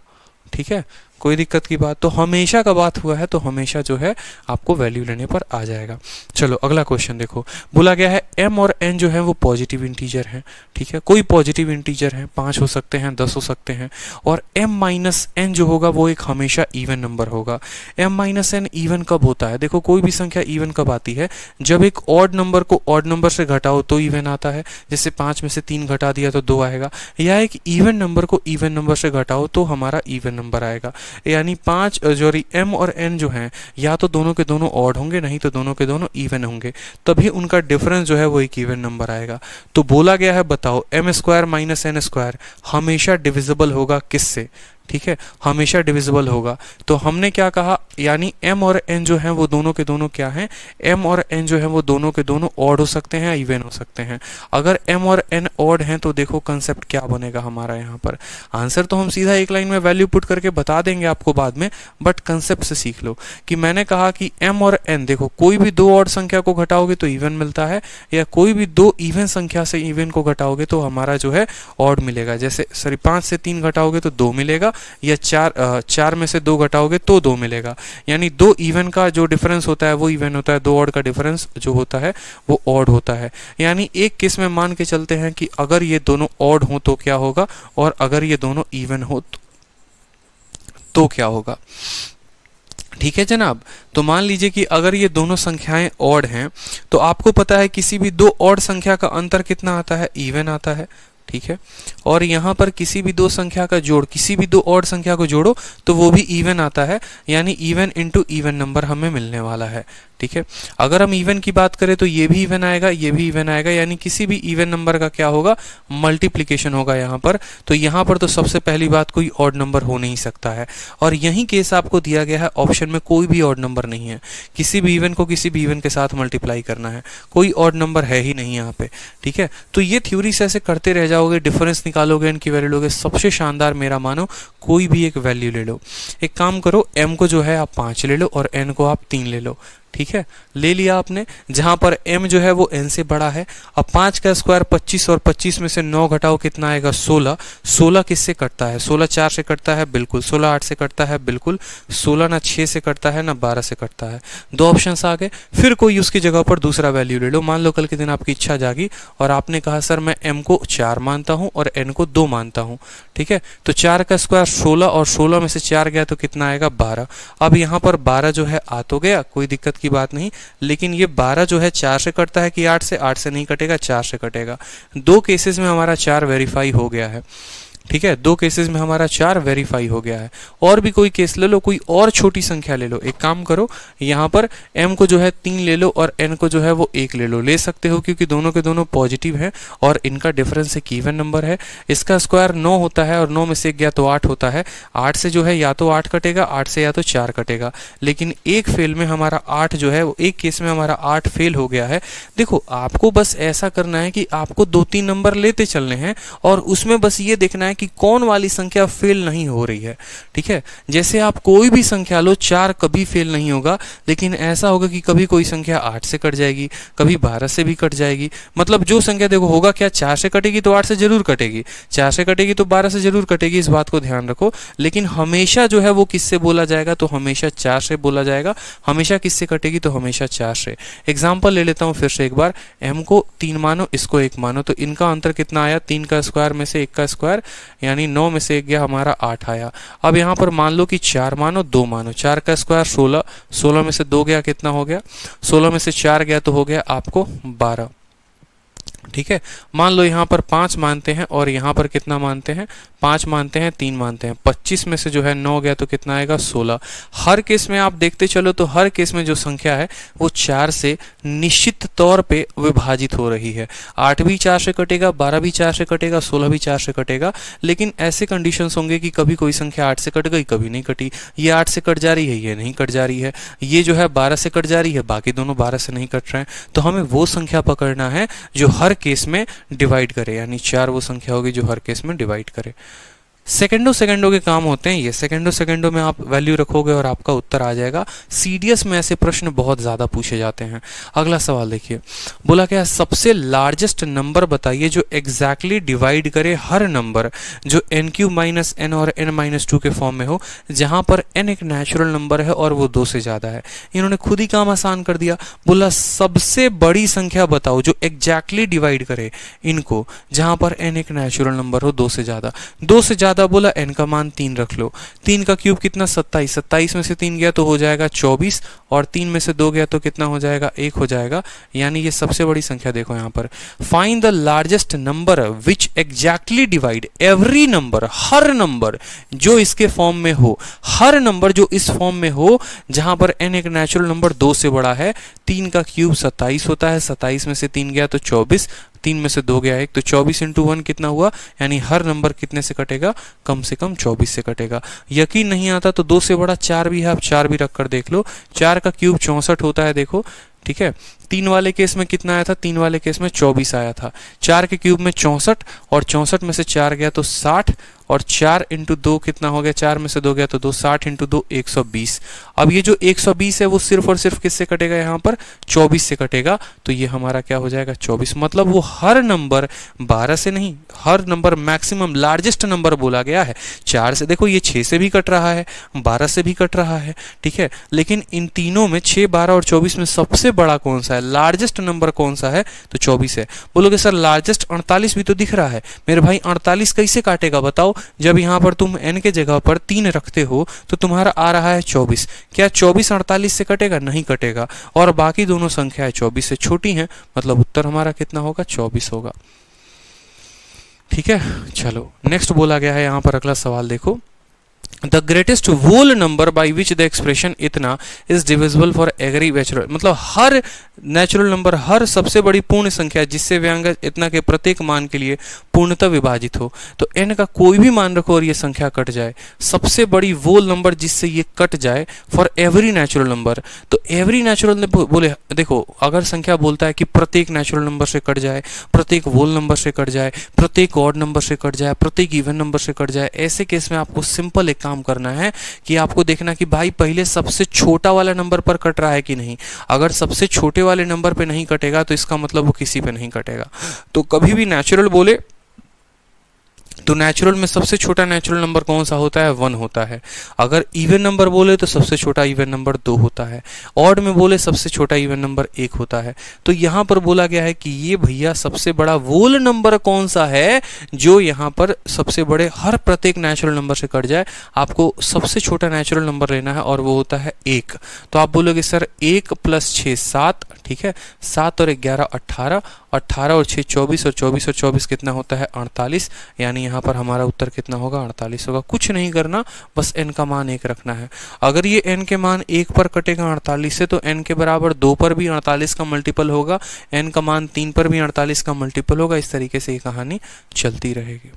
ठीक है, कोई दिक्कत की बात, तो हमेशा का बात हुआ है तो हमेशा जो है आपको वैल्यू लेने पर आ जाएगा। चलो अगला क्वेश्चन देखो, बोला गया है m और n जो है वो पॉजिटिव इंटीजर हैं, ठीक है, कोई पॉजिटिव इंटीजर है, 5 हो सकते हैं, 10 हो सकते हैं, और m माइनस n जो होगा वो एक हमेशा इवन नंबर होगा। m माइनस n इवन कब होता है, देखो कोई भी संख्या इवन कब आती है, जब एक ऑड नंबर को ऑड नंबर से घटाओ तो इवन आता है, जैसे 5 में से 3 घटा दिया तो 2 आएगा, या एक इवन नंबर को इवन नंबर से घटाओ तो हमारा इवन नंबर आएगा। यानी 5 जो m और n जो हैं, या तो दोनों के दोनों ऑड होंगे, नहीं तो दोनों के दोनों इवन होंगे, तभी उनका डिफरेंस जो है वो एक इवन नंबर आएगा। तो बोला गया है बताओ m square minus n square हमेशा डिविजिबल होगा किससे, ठीक है, हमेशा डिविजिबल होगा। तो हमने क्या कहा, यानी m और n जो है वो दोनों के दोनों क्या हैं, m और n जो है वो दोनों के दोनों ऑड हो सकते हैं, इवन हो सकते हैं। अगर m और n ऑड हैं तो देखो कंसेप्ट क्या बनेगा हमारा यहाँ पर, आंसर तो हम सीधा एक लाइन में वैल्यू पुट करके बता देंगे आपको बाद में, बट कंसेप्ट से सीख लो कि मैंने कहा कि m और n, देखो कोई भी 2 ऑड संख्या को घटाओगे तो इवन मिलता है, या कोई भी 2 इवन संख्या से इवन को घटाओगे तो हमारा जो है ऑड मिलेगा। जैसे सॉरी 5 से 3 घटाओगे तो 2 मिलेगा, या 4 में से 2 घटाओगे तो 2 मिलेगा, यानी 2 इवन का जो डिफरेंस होता है वो इवन होता है, 2 ऑड का डिफरेंस जो होता है वो ऑड होता है। यानी एक केस में मान के चलते हैं कि अगर ये दोनों ऑड हो तो क्या होगा, और अगर ये दोनों इवन हो तो क्या होगा, ठीक है जनाब। तो मान लीजिए कि अगर ये दोनों संख्याएं ऑड हैं तो आपको पता है किसी भी दो ऑड संख्या का अंतर कितना आता है, इवन आता है, ठीक है। और यहाँ पर किसी भी दो संख्या का जोड़, किसी भी दो ऑड संख्या को जोड़ो तो वो भी इवन आता है, यानी इवन इंटू इवन नंबर हमें मिलने वाला है, ठीक है। अगर हम इवन की बात करें तो ये भी इवन आएगा, ये भी इवन आएगा, यानी किसी भी इवन नंबर का क्या होगा, मल्टीप्लिकेशन होगा यहाँ पर। तो यहाँ पर तो सबसे पहली बात कोई ऑड नंबर हो नहीं सकता है, और यही केस आपको दिया गया है, ऑप्शन में कोई भी ऑड नंबर नहीं है। किसी भी इवन को किसी भी इवन के साथ मल्टीप्लाई करना है, कोई ऑड नंबर है ही नहीं यहाँ पे, ठीक है। तो ये थ्योरी से ऐसे करते रह जाओगे, डिफरेंस निकालोगे, इनकी वैल्यू लोगे। सबसे शानदार मेरा मानो कोई भी एक वैल्यू ले लो। एक काम करो, m को जो है आप 5 ले लो और n को आप 3 ले लो, ठीक है। ले लिया आपने, जहां पर m जो है वो n से बड़ा है। अब 5 का स्क्वायर 25 और 25 में से 9 घटाओ कितना आएगा, 16। 16 किससे कटता है, 16 4 से कटता है, बिल्कुल। 16 8 से कटता है, बिल्कुल। 16 ना 6 से कटता है ना 12 से कटता है। दो ऑप्शंस आ गए। फिर कोई उसकी जगह पर दूसरा वैल्यू ले लो। मान लो कल के दिन आपकी इच्छा जागी और आपने कहा सर मैं m को 4 मानता हूं और n को 2 मानता हूं, ठीक है। तो 4 का स्क्वायर 16 और 16 में से 4 गया तो कितना आएगा, 12। अब यहाँ पर 12 जो है आ तो गया, कोई दिक्कत की बात नहीं, लेकिन ये 12 जो है 4 से कटता है कि 8 से, 8 से नहीं कटेगा, 4 से कटेगा। दो केसेस में हमारा 4 वेरीफाई हो गया है, ठीक है। दो केसेस में हमारा 4 वेरीफाई हो गया है। और भी कोई केस ले लो, कोई और छोटी संख्या ले लो। एक काम करो, यहाँ पर m को जो है 3 ले लो और n को जो है वो 1 ले लो। ले सकते हो क्योंकि दोनों के दोनों पॉजिटिव हैं और इनका डिफरेंस एक इवन नंबर है। इसका स्क्वायर 9 होता है और 9 में से 1 गया तो 8 होता है। 8 से जो है या तो 8 कटेगा, 8 से या तो 4 कटेगा, लेकिन एक फेल में हमारा 8 जो है, एक केस में हमारा 8 फेल हो गया है। देखो आपको बस ऐसा करना है कि आपको 2-3 नंबर लेते चलने हैं और उसमें बस ये देखना है कि कौन वाली संख्या फेल नहीं हो रही है, ठीक है। जैसे आप कोई भी संख्या लो, 4 कभी फेल नहीं होगा, लेकिन ऐसा होगा कि कभी कोई संख्या 8 से कट जाएगी, कभी 12 से भी कट जाएगी। मतलब जो संख्या देखो होगा क्या, 4 से कटेगी तो 8 से जरूर कटेगी, 4 से कटेगी तो 12 से जरूर कटेगी, इस बात को ध्यान रखो। लेकिन हमेशा जो है वो किससे बोला जाएगा, तो हमेशा 4 से बोला जाएगा। हमेशा किससे कटेगी, तो हमेशा 4 से। एग्जाम्पल ले लेता हूँ फिर से एक बार, m को 3 मानो, इसको 1 मानो, तो इनका अंतर कितना आया, 3 का स्क्वायर में से 1 का स्क्वायर, यानी 9 में से 1 गया हमारा 8 आया। अब यहाँ पर मान लो कि 4 मानो 2 मानो, 4 का स्क्वायर 16, 16 में से 2 गया कितना हो गया, 16 में से 4 गया तो हो गया आपको 12, ठीक है। मान लो यहाँ पर 5 मानते हैं और यहाँ पर कितना मानते हैं, 5 मानते हैं, 3 मानते हैं। 25 में से जो है 9 गया तो कितना आएगा, 16। हर केस में आप देखते चलो तो हर केस में जो संख्या है वो 4 से निश्चित तौर पे विभाजित हो रही है। 8 भी 4 से कटेगा, 12 भी 4 से कटेगा, 16 भी 4 से कटेगा। लेकिन ऐसे कंडीशंस होंगे कि कभी कोई संख्या 8 से कट गई, कभी नहीं कटी। ये 8 से कट जा रही है, ये नहीं कट जा रही है। ये जो है 12 से कट जा रही है, बाकी दोनों 12 से नहीं कट रहे हैं। तो हमें वो संख्या पकड़ना है जो हर केस में डिवाइड करे, यानी 4 वो संख्या होगी जो हर केस में डिवाइड करे। सेकंडों के काम होते हैं ये। सेकंडों में आप वैल्यू रखोगे और आपका उत्तर आ जाएगा। सीडीएस में ऐसे प्रश्न बहुत ज़्यादा पूछे जाते हैं। अगला सवाल देखिए, बोला क्या, सबसे लार्जेस्ट नंबर बताइए जो एग्जैक्टली डिवाइड करे हर नंबर जो n³ माइनस n और n-2 के फॉर्म में हो, जहां पर n एक नेचुरल नंबर है और वो 2 से ज़्यादा है। इन्होंने खुद ही काम आसान कर दिया, बोला सबसे बड़ी संख्या बताओ जो एग्जैक्टली डिवाइड करे इनको, जहां पर n एक नेचुरल नंबर हो 2 से ज़्यादा। 2 से ज़्यादा बोला n का मान 3 रख लो। 3 का क्यूब कितना, 27। 27 में से 3 गया तो हो जाएगा 24 और 3 में से 2 गया तो कितना हो जाएगा, 1 हो जाएगा। यानी ये सबसे बड़ी संख्या। देखो यहाँ पर find the largest number which exactly divide every number, her number जो इसके फॉर्म में हो, हर नंबर जो इस फॉर्म में हो जहां पर n एक नेचुरल नंबर 2 से बड़ा है। 3 का क्यूब 27 होता है, 27 में से 3 गया तो 24, 3 में से 2 गया 1, तो 24 × 1 कितना हुआ, यानी हर नंबर कितने से कटेगा, कम से कम 24 से कटेगा। यकीन नहीं आता तो 2 से बड़ा 4 भी है, आप 4 भी रख कर देख लो। 4 का क्यूब 64 होता है, देखो, ठीक है। 3 वाले केस में कितना आया था, 3 वाले केस में 24 आया था। 4 के क्यूब में 64 और 64 में से 4 गया तो 60 और 4 × 2 कितना हो गया, 4 में से 2 गया तो 2, 60 × 2 120। अब ये जो 120 है वो सिर्फ और सिर्फ किससे कटेगा, यहाँ पर 24 से कटेगा। तो ये हमारा क्या हो जाएगा, 24। मतलब वो हर नंबर 12 से नहीं, हर नंबर मैक्सिमम लार्जेस्ट नंबर बोला गया है 4 से। देखो ये 6 से भी कट रहा है, 12 से भी कट रहा है, ठीक है। लेकिन इन तीनों में 6, 12 और 24 में सबसे बड़ा कौन सा है, लार्जेस्ट नंबर कौन सा है, तो 24 है। बोलोगे सर लार्जेस्ट 48 भी तो दिख रहा है। मेरे भाई 48 कैसे काटेगा बताओ, जब यहाँ पर तुम n के जगह पर 3 रखते हो तो तुम्हारा आ रहा है 24। क्या 24 48 से कटेगा? नहीं कटेगा। और बाकी दोनों संख्याएं 24 से छोटी हैं, मतलब उत्तर हमारा कितना होगा? 24 होगा। ठीक है, चलो नेक्स्ट बोला गया है यहाँ पर अगला सवाल देखो, the greatest whole number by which the expression इतना is divisible for every natural, मतलब हर नेचुरल नंबर, हर सबसे बड़ी पूर्ण संख्या जिससे व्यंग्य इतना के प्रत्येक मान के लिए पूर्णतः विभाजित हो। तो n का कोई भी मान रखो और ये संख्या कट जाए, सबसे बड़ी वो नंबर जिससे ये कट जाए फॉर एवरी नेचुरल नंबर। तो एवरी नेचुरल बोले, देखो अगर संख्या बोलता है कि प्रत्येक नेचुरल नंबर से कट जाए, प्रत्येक होल नंबर से कट जाए, प्रत्येक ऑड नंबर से कट जाए, प्रत्येक इवन नंबर से कट जाए, ऐसे केस में आपको सिंपल एक काम करना है कि आपको देखना कि भाई पहले सबसे छोटा वाला नंबर पर कट रहा है कि नहीं। अगर सबसे छोटे वाले नंबर पे नहीं कटेगा तो इसका मतलब वो किसी पे नहीं कटेगा। तो कभी भी नेचुरल बोले तो नेचुरल में सबसे छोटा नेचुरल नंबर कौन सा होता है? 1 होता है। अगर इवन नंबर बोले तो सबसे छोटा इवन नंबर 2 होता है। ऑड में बोले सबसे छोटा इवन नंबर 1 होता है। तो यहाँ पर बोला गया है कि ये भैया सबसे बड़ा वोल नंबर कौन सा है जो यहाँ पर सबसे बड़े हर प्रत्येक नेचुरल नंबर से कट जाए। आपको सबसे छोटा नेचुरल नंबर लेना है और वो होता है 1। तो आप बोलोगे सर 1 + 6 7, ठीक है, 7 और 11 18, 18 और 6 24, और 24 और 24 कितना होता है? 48। यानी यहाँ पर हमारा उत्तर कितना होगा? 48 होगा। कुछ नहीं करना, बस n का मान 1 रखना है। अगर ये n के मान 1 पर कटेगा 48 से तो n के बराबर 2 पर भी 48 का मल्टीपल होगा, n का मान 3 पर भी 48 का मल्टीपल होगा। इस तरीके से ये कहानी चलती रहेगी।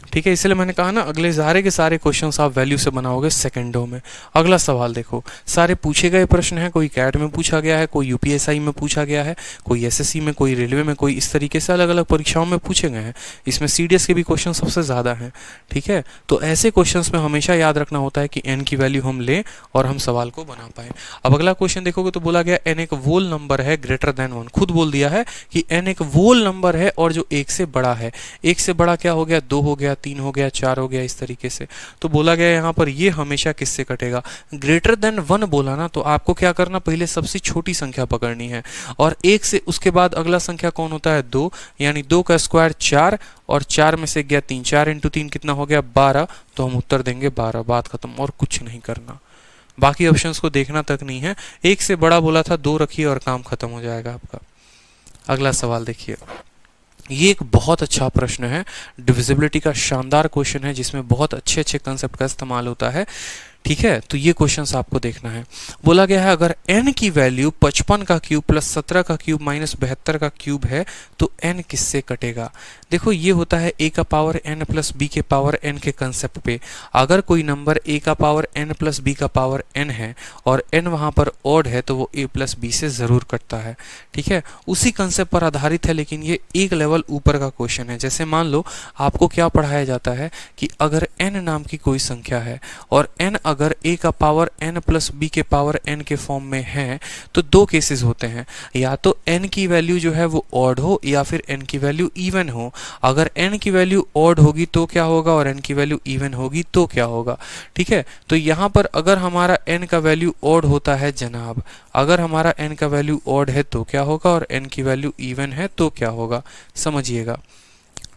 ठीक है, इसलिए मैंने कहा ना अगले सारे के सारे क्वेश्चंस आप वैल्यू से बनाओगे सेकंडों में। अगला सवाल देखो, सारे पूछे गए प्रश्न हैं, कोई कैट में पूछा गया है, कोई यूपीएसआई में पूछा गया है, कोई एसएससी में, कोई रेलवे में, कोई इस तरीके से अलग अलग परीक्षाओं में पूछे गए हैं। इसमें सीडीएस के भी क्वेश्चन सबसे ज़्यादा हैं। ठीक है, तो ऐसे क्वेश्चन में हमेशा याद रखना होता है कि एन की वैल्यू हम लें और हम सवाल को बना पाए। अब अगला क्वेश्चन देखोगे तो बोला गया एन एक वोल नंबर है ग्रेटर देन 1। खुद बोल दिया है कि एन एक वोल नंबर है और जो 1 से बड़ा है। 1 से बड़ा क्या हो गया? 2 हो गया, 3 हो गया, 4 हो गया, इस तरीके से। तो बोला गया यहाँ पर ये हमेशा किससे कटेगा? ग्रेटर देन 1 बोला ना, तो आपको क्या करना, पहले सबसे छोटी संख्या पकड़नी है और 1 से उसके बाद अगला संख्या कौन होता है? 2, यानी 2 का स्क्वायर 4 और 4 में से गया 3, 4 × 3 कितना हो गया? 12। तो हम उत्तर देंगे 12। बात खत्म, और कुछ नहीं करना, बाकी ऑप्शंस को देखना तक नहीं है। 1 से बड़ा बोला था, 2 रखिए और काम खत्म हो जाएगा आपका। अगला सवाल देखिए, ये एक बहुत अच्छा प्रश्न है, डिविजिबिलिटी का शानदार क्वेश्चन है जिसमें बहुत अच्छे अच्छे कंसेप्ट का इस्तेमाल होता है। ठीक है, तो ये क्वेश्चन आपको देखना है। बोला गया है अगर n की वैल्यू 55 का क्यूब प्लस 17 का क्यूब माइनस 72 का क्यूब है तो n किससे कटेगा? देखो ये होता है a का पावर n प्लस b के पावर n के कंसेप्ट पे। अगर कोई नंबर a का पावर n प्लस b का पावर n है और n वहाँ पर ऑड है तो वो a प्लस b से ज़रूर कटता है। ठीक है, उसी कंसेप्ट पर आधारित है, लेकिन ये एक लेवल ऊपर का क्वेश्चन है। जैसे मान लो आपको क्या पढ़ाया जाता है कि अगर n नाम की कोई संख्या है और n अगर a का पावर n प्लस b के पावर n के फॉर्म में है तो दो केसेस होते हैं, या तो n की वैल्यू जो है वो ऑड हो या फिर n की वैल्यू इवन हो। अगर n की वैल्यू ऑड होगी तो क्या होगा और n की वैल्यू इवन होगी तो क्या होगा? ठीक है, तो यहाँ पर अगर हमारा n का वैल्यू ऑड होता है जनाब, अगर हमारा n का वैल्यू ऑड है तो क्या होगा और n की वैल्यू इवन है तो क्या होगा, समझिएगा।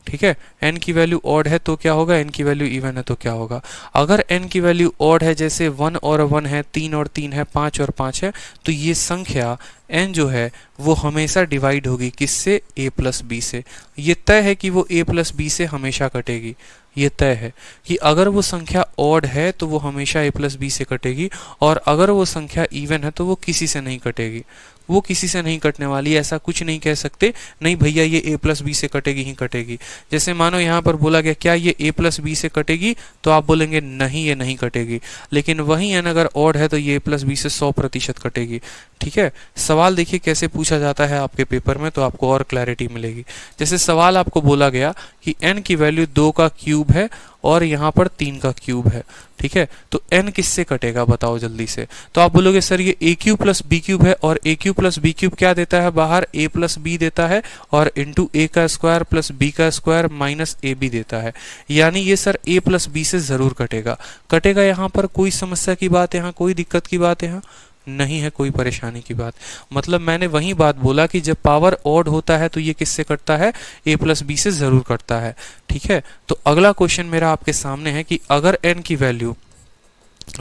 ठीक है, n की वैल्यू ऑड है तो क्या होगा, n की वैल्यू इवन है तो क्या होगा। अगर n की वैल्यू ऑड है, जैसे 1 और 1 है, 3 और 3 है, 5 और 5 है, तो ये संख्या n जो है वो हमेशा डिवाइड होगी किससे? a प्लस b से। ये तय है कि वो a प्लस b से हमेशा कटेगी। ये तय है कि अगर वो संख्या ऑड है तो वो हमेशा a प्लस b से कटेगी, और अगर वो संख्या इवन है तो वो किसी से नहीं कटेगी। वो किसी से नहीं कटने वाली, ऐसा कुछ नहीं कह सकते नहीं भैया ये a प्लस बी से कटेगी ही कटेगी। जैसे मानो यहाँ पर बोला गया क्या ये a प्लस बी से कटेगी, तो आप बोलेंगे नहीं ये नहीं कटेगी। लेकिन वही n अगर ऑड है तो ये a प्लस बी से 100% कटेगी। ठीक है, सवाल देखिए कैसे पूछा जाता है आपके पेपर में, तो आपको और क्लैरिटी मिलेगी। जैसे सवाल आपको बोला गया कि n की वैल्यू 2 का क्यूब है और यहाँ पर 3 का क्यूब है। ठीक है, तो n किससे कटेगा बताओ जल्दी से। तो आप बोलोगे सर ये a cube plus b cube है और a cube plus b cube क्या देता है बाहर? a प्लस b देता है, और इंटू a का स्क्वायर प्लस b का स्क्वायर माइनस ए बी देता है। यानी ये सर a प्लस b से ज़रूर कटेगा। कटेगा यहाँ पर, कोई समस्या की बात है यहाँ, कोई दिक्कत की बात है यहाँ? नहीं है कोई परेशानी की बात। मतलब मैंने वही बात बोला कि जब पावर ऑड होता है तो ये किससे कटता है, a प्लस बी से ज़रूर कटता है। ठीक है, तो अगला क्वेश्चन मेरा आपके सामने है कि अगर n की वैल्यू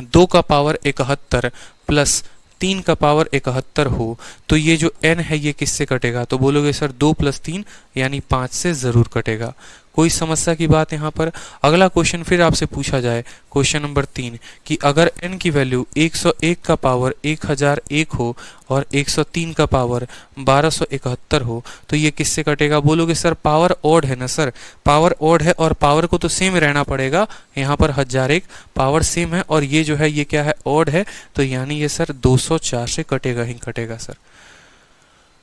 2 का पावर 71 प्लस 3 का पावर 71 हो तो ये जो n है ये किससे कटेगा, तो बोलोगे सर 2 प्लस 3 यानी 5 से ज़रूर कटेगा। कोई समस्या की बात यहाँ पर। अगला क्वेश्चन फिर आपसे पूछा जाए, क्वेश्चन नंबर 3, कि अगर n की वैल्यू 101 का पावर 1001 हो और 103 का पावर 1271 हो तो ये किससे कटेगा, बोलोगे सर पावर ऑड है ना सर, पावर ऑड है और पावर को तो सेम रहना पड़ेगा, यहाँ पर 1001 पावर सेम है और ये जो है ये क्या है, ऑड है, तो यानी ये सर 204 से कटेगा ही कटेगा सर।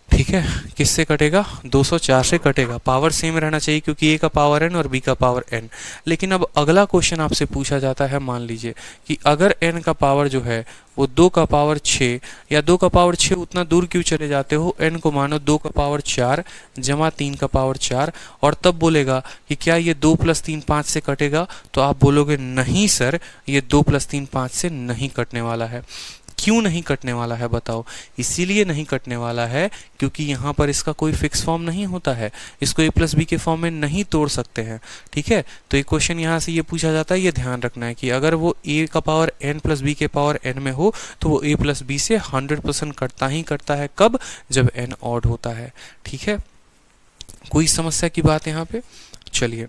ठीक है, किससे कटेगा, 204 से कटेगा। पावर सेम रहना चाहिए क्योंकि a का पावर n और b का पावर n। लेकिन अब अगला क्वेश्चन आपसे पूछा जाता है, मान लीजिए कि अगर n का पावर जो है वो 2 का पावर 6 या 2 का पावर 6, उतना दूर क्यों चले जाते हो, n को मानो 2 का पावर 4 जमा 3 का पावर 4 और तब बोलेगा कि क्या ये 2 प्लस 3 5 से कटेगा, तो आप बोलोगे नहीं सर ये 2 प्लस 3 5 से नहीं कटने वाला है। क्यों नहीं कटने वाला है बताओ, इसीलिए नहीं कटने वाला है क्योंकि यहाँ पर इसका कोई फिक्स फॉर्म नहीं होता है, इसको a प्लस बी के फॉर्म में नहीं तोड़ सकते हैं। ठीक है, तो एक क्वेश्चन यहाँ से ये पूछा जाता है, ये ध्यान रखना है कि अगर वो a का पावर n प्लस बी के पावर n में हो तो वो a प्लस बी से 100% कटता ही कटता है। कब, जब n ऑड होता है। ठीक है, कोई समस्या की बात यहाँ पे, चलिए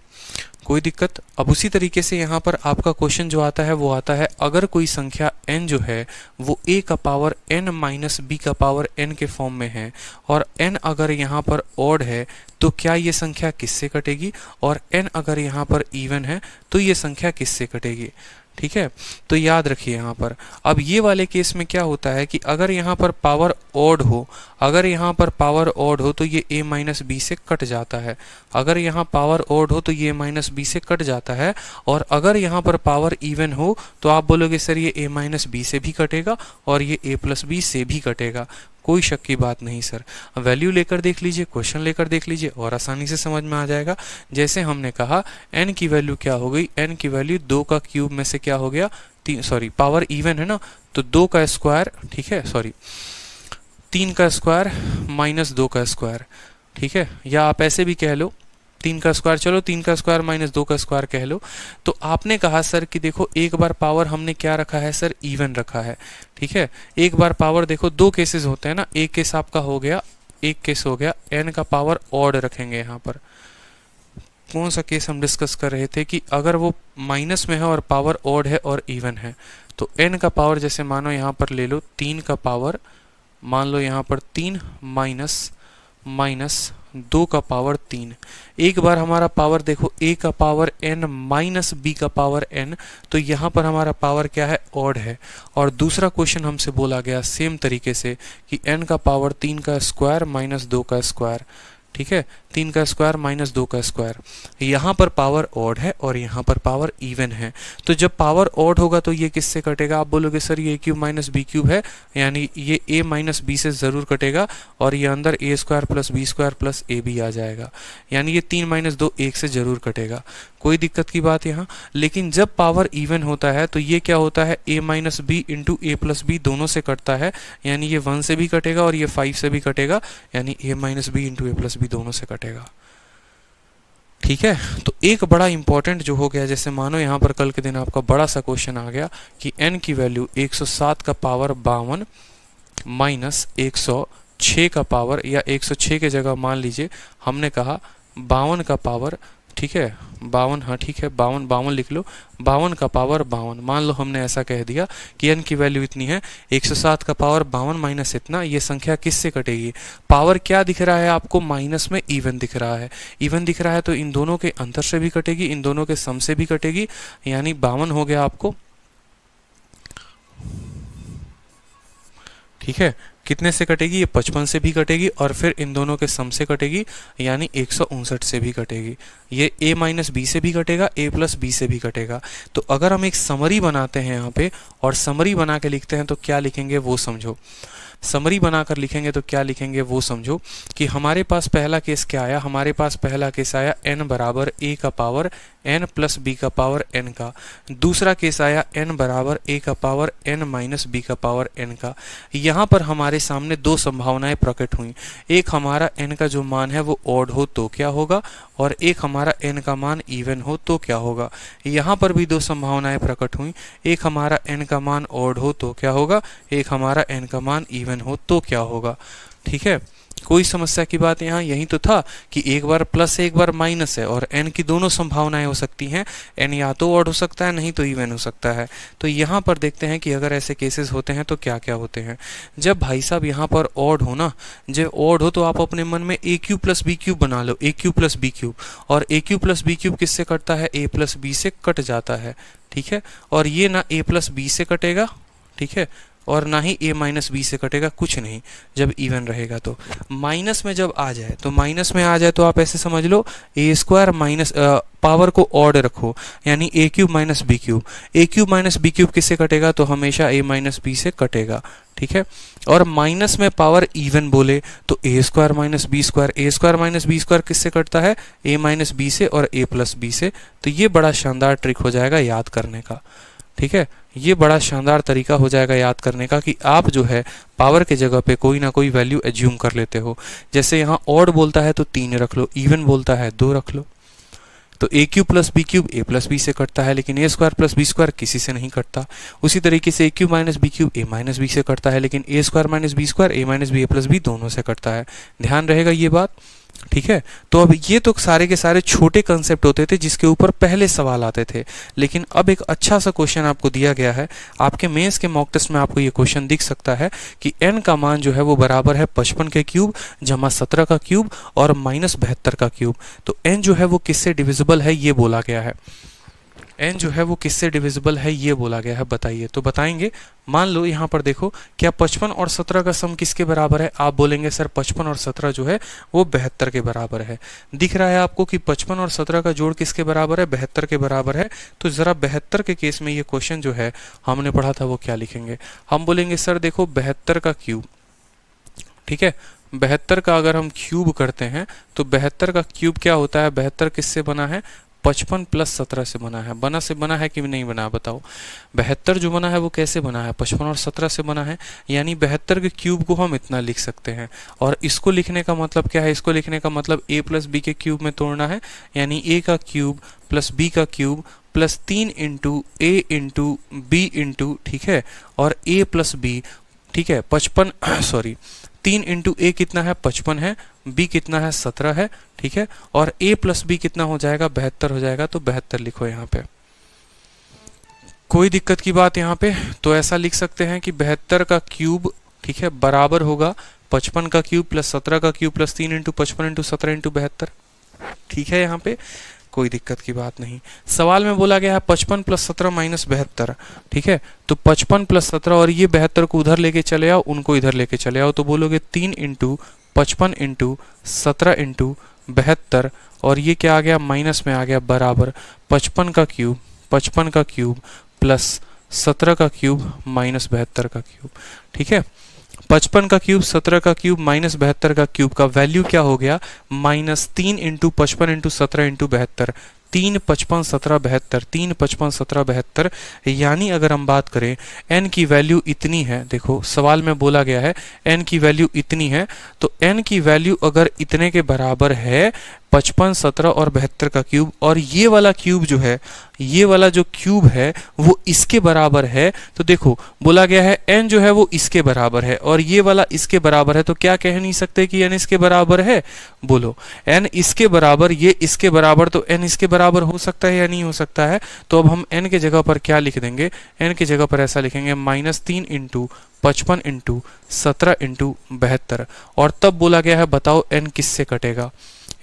कोई दिक्कत। अब उसी तरीके से यहाँ पर आपका क्वेश्चन जो आता है वो आता है, अगर कोई संख्या n जो है वो a का पावर n माइनस b का पावर n के फॉर्म में है और n अगर यहाँ पर ऑड है तो क्या ये संख्या किससे कटेगी, और n अगर यहाँ पर इवन है तो ये संख्या किससे कटेगी। ठीक है, तो याद रखिए यहाँ पर अब ये वाले केस में क्या होता है कि अगर यहाँ पर पावर ऑड हो, अगर यहाँ पर पावर ऑड हो तो ये a माइनस बी से कट जाता है, अगर यहाँ पावर ऑड हो तो ये माइनस बी से कट जाता है, और अगर यहाँ पर पावर इवन हो तो आप बोलोगे सर ये a माइनस बी से भी कटेगा और ये a प्लस बी से भी कटेगा। कोई शक की बात नहीं सर। वैल्यू लेकर देख लीजिए, क्वेश्चन लेकर देख लीजिए और आसानी से समझ में आ जाएगा। जैसे हमने कहा n की वैल्यू क्या हो गई, n की वैल्यू 2 का क्यूब में से क्या हो गया, सॉरी पावर इवन है ना, तो 2 का स्क्वायर, ठीक है सॉरी 3 का स्क्वायर माइनस 2 का स्क्वायर। ठीक है, या आप ऐसे भी कह लो 3 का स्क्वायर, चलो 3 का स्क्वायर माइनस 2 का स्क्वायर कह लो। तो आपने कहा सर कि देखो एक बार पावर हमने क्या रखा है सर, इवन रखा है। ठीक है, एक बार पावर देखो, दो केसेस होते हैं ना, एक केस आपका हो गया, एक केस हो गया n का पावर ऑड रखेंगे। यहाँ पर कौन सा केस हम डिस्कस कर रहे थे कि अगर वो माइनस में है और पावर ऑड है और इवन है तो n का पावर जैसे मानो यहाँ पर ले लो 3 का पावर, मान लो यहाँ पर 3 माइनस 2 का पावर 3। एक बार हमारा पावर देखो a का पावर n माइनस b का पावर n, तो यहाँ पर हमारा पावर क्या है, ऑड है। और दूसरा क्वेश्चन हमसे बोला गया सेम तरीके से कि n का पावर 3 का स्क्वायर माइनस 2 का स्क्वायर। ठीक है, 3 का स्क्वायर माइनस 2 का स्क्वायर। यहाँ पर पावर ऑड है और यहाँ पर पावर इवन है, तो जब पावर ऑड होगा तो ये किससे कटेगा, आप बोलोगे सर ये a cube minus B cube है, यानी ये a माइनस बी से ज़रूर कटेगा और ये अंदर a square plus B square plus A b आ जाएगा, यानी ये 3 माइनस 2 1 से ज़रूर कटेगा। कोई दिक्कत की बात यहाँ। लेकिन जब पावर इवन होता है तो ये क्या होता है, a minus B into A plus B दोनों से कटता है, यानी ये 1 से भी कटेगा और ये 5 से भी कटेगा, यानी a minus B into A plus B दोनों से कटेगा। ठीक है, तो एक बड़ा इंपॉर्टेंट जो हो गया, जैसे मानो यहाँ पर कल के दिन आपका बड़ा सा क्वेश्चन आ गया कि n की वैल्यू 107 का पावर 52 माइनस 106 का पावर, या 106 के जगह मान लीजिए हमने कहा 52 का पावर, ठीक है 52, हाँ ठीक है 52 लिख लो, 52 का पावर 52। मान लो हमने ऐसा कह दिया कि n की वैल्यू इतनी है, 107 का पावर 52 माइनस इतना, ये संख्या किससे कटेगी, पावर क्या दिख रहा है आपको, माइनस में इवन दिख रहा है, इवन दिख रहा है तो इन दोनों के अंतर से भी कटेगी, इन दोनों के सम से भी कटेगी, यानी 52 हो गया आपको। ठीक है, कितने से कटेगी? ये 55 से भी कटेगी और फिर इन दोनों के सम से कटेगी, यानी 159 से भी कटेगी। ये a माइनस बी से भी कटेगा, a प्लस बी से भी कटेगा। तो अगर हम एक समरी बनाते हैं यहाँ पे और समरी बना के लिखते हैं तो क्या लिखेंगे वो समझो। समरी बनाकर लिखेंगे तो क्या लिखेंगे वो समझो कि हमारे पास पहला केस क्या आया? हमारे पास पहला केस आया n बराबर a का पावर n प्लस b का पावर n का। दूसरा केस आया n बराबर a का पावर n माइनस b का पावर n का। यहाँ पर हमारे सामने दो संभावनाएं प्रकट हुई। एक हमारा n का जो मान है वो ऑड हो तो क्या होगा, और एक हमारा n का मान इवन हो तो क्या होगा। यहाँ पर भी दो संभावनाएं प्रकट हुई। एक हमारा n का मान ऑड हो तो क्या होगा, एक हमारा n का मान इवन हो तो क्या होगा। ठीक है, कोई समस्या की बात यहाँ यही तो था कि एक बार प्लस है एक बार माइनस है और n की दोनों संभावनाएं हो सकती हैं। n या तो ऑड हो सकता है नहीं तो इवन हो सकता है। तो यहाँ पर देखते हैं कि अगर ऐसे केसेस होते हैं तो क्या क्या होते हैं। जब भाई साहब यहाँ पर ऑड हो ना, जब ऑड हो तो आप अपने मन में ए क्यूब प्लस बी क्यूब बना लो, ए क्यूब प्लस बी क्यूब। और ए क्यूब प्लस बी क्यूब किससे कटता है? ए प्लस बी से कट जाता है। ठीक है, और ये ना ए प्लस बी से कटेगा, ठीक है, और ना ही a माइनस बी से कटेगा, कुछ नहीं जब इवन रहेगा। तो माइनस में जब आ जाए तो माइनस में आ जाए तो आप ऐसे समझ लो ए स्क्वायर माइनस पावर को ऑड रखो, यानी ए क्यूब माइनस बी क्यूब। ए क्यूब माइनस बी क्यूब किससे कटेगा? तो हमेशा a माइनस बी से कटेगा। ठीक है, और माइनस में पावर इवन बोले तो ए स्क्वायर माइनस बी स्क्वायर। ए स्क्वायर माइनस बी स्क्वायर किससे कटता है? a माइनस बी से और a प्लस बी से। तो ये बड़ा शानदार ट्रिक हो जाएगा याद करने का। ठीक है, ये बड़ा शानदार तरीका हो जाएगा याद करने का कि आप जो है पावर के जगह पे कोई ना कोई वैल्यू एज्यूम कर लेते हो। जैसे यहाँ ऑड बोलता है तो 3 रख लो, इवन बोलता है 2 रख लो। तो ए क्यूब प्लस बी क्यूब ए प्लस बी से कटता है, लेकिन ए स्क्वायर प्लस बी स्क्वायर किसी से नहीं कटता। उसी तरीके से ए क्यूब माइनस बी क्यूब ए माइनस बी से कटता है, लेकिन ए स्क्वायर माइनस बी स्क्वायर ए माइनस बी ए प्लस बी दोनों से कटता है। ध्यान रहेगा ये बात। ठीक है, तो अब ये तो सारे के सारे छोटे कंसेप्ट होते थे जिसके ऊपर पहले सवाल आते थे, लेकिन अब एक अच्छा सा क्वेश्चन आपको दिया गया है। आपके मेंस के मॉक टेस्ट में आपको ये क्वेश्चन दिख सकता है कि n का मान जो है वो बराबर है 55 के क्यूब जमा 17 का क्यूब और माइनस 72 का क्यूब। तो n जो है वो किससे डिविजिबल है ये बोला गया है। n जो है वो किससे डिविजिबल है ये बोला गया है, बताइए। तो बताएंगे, मान लो यहाँ पर देखो, क्या 55 और 17 का सम किसके बराबर है? आप बोलेंगे सर 55 और 17 जो है वो 72 के बराबर है। दिख रहा है आपको कि 55 और 17 का जोड़ किसके बराबर है? 72 के बराबर है। तो जरा 72 के केस में ये क्वेश्चन जो है हमने पढ़ा था वो क्या लिखेंगे? हम बोलेंगे सर देखो 72 का क्यूब, ठीक है, 72 का अगर हम क्यूब करते हैं तो 72 का क्यूब क्या होता है? 72 किससे बना है? 55 प्लस 17 से बना है। बना है कि नहीं बना, बताओ। 72 जो बना है वो कैसे बना है? 55 और 17 से बना है, यानी 72 के क्यूब को हम इतना लिख सकते हैं। और इसको लिखने का मतलब क्या है? इसको लिखने का मतलब a प्लस बी के क्यूब में तोड़ना है, यानी a का क्यूब प्लस b का cube plus 3 into a into B into, ठीक है, और a प्लस बी, ठीक है, 55 सॉरी 3 इंटू ए कितना है? 55 है, b कितना है? 17 है, ठीक है, और a प्लस बी कितना हो जाएगा? 72 हो जाएगा। तो 72 लिखो यहाँ पे। कोई दिक्कत की बात यहाँ पे? तो ऐसा लिख सकते हैं कि 72 का क्यूब, ठीक है, बराबर होगा 55 का क्यूब प्लस 17 का cube plus 3 into 55 into 17 into 72। ठीक है, यहाँ पे कोई दिक्कत की बात नहीं। सवाल में बोला गया है 55 प्लस 17 माइनस 72, ठीक है, तो 55 प्लस 17 और ये 72 को उधर लेके चले आओ, उनको इधर लेके चले आओ, तो बोलोगे 3 इंटू 55 इंटू 17 इंटू 72, और ये क्या आ गया? माइनस में आ गया, बराबर 55 का क्यूब प्लस 17 का क्यूब माइनस 72 का क्यूब। ठीक है, 55 का क्यूब 17 का क्यूब माइनस 72 का क्यूब का वैल्यू क्या हो गया? Minus 3 into 55 into 17 into 72। 3 55 17 72, 3 55 17 72, यानी अगर हम बात करें n की वैल्यू इतनी है, देखो सवाल में बोला गया है n की वैल्यू इतनी है, तो n की वैल्यू अगर इतने के बराबर है 55 17 और 72 का क्यूब, और ये वाला क्यूब जो है, ये वाला जो क्यूब है वो इसके बराबर है, तो देखो बोला गया है n जो है वो इसके बराबर है और ये वाला इसके बराबर है, तो क्या कह नहीं सकते कि n इसके बराबर है? बोलो, n इसके बराबर, ये इसके बराबर, तो n इसके बराबर हो सकता है या नहीं हो सकता है? तो अब हम n के जगह पर क्या लिख देंगे? n के जगह पर ऐसा लिखेंगे -3 इंटू 55 इंटू 17 इंटू 72, और तब बोला गया है बताओ n किससे कटेगा?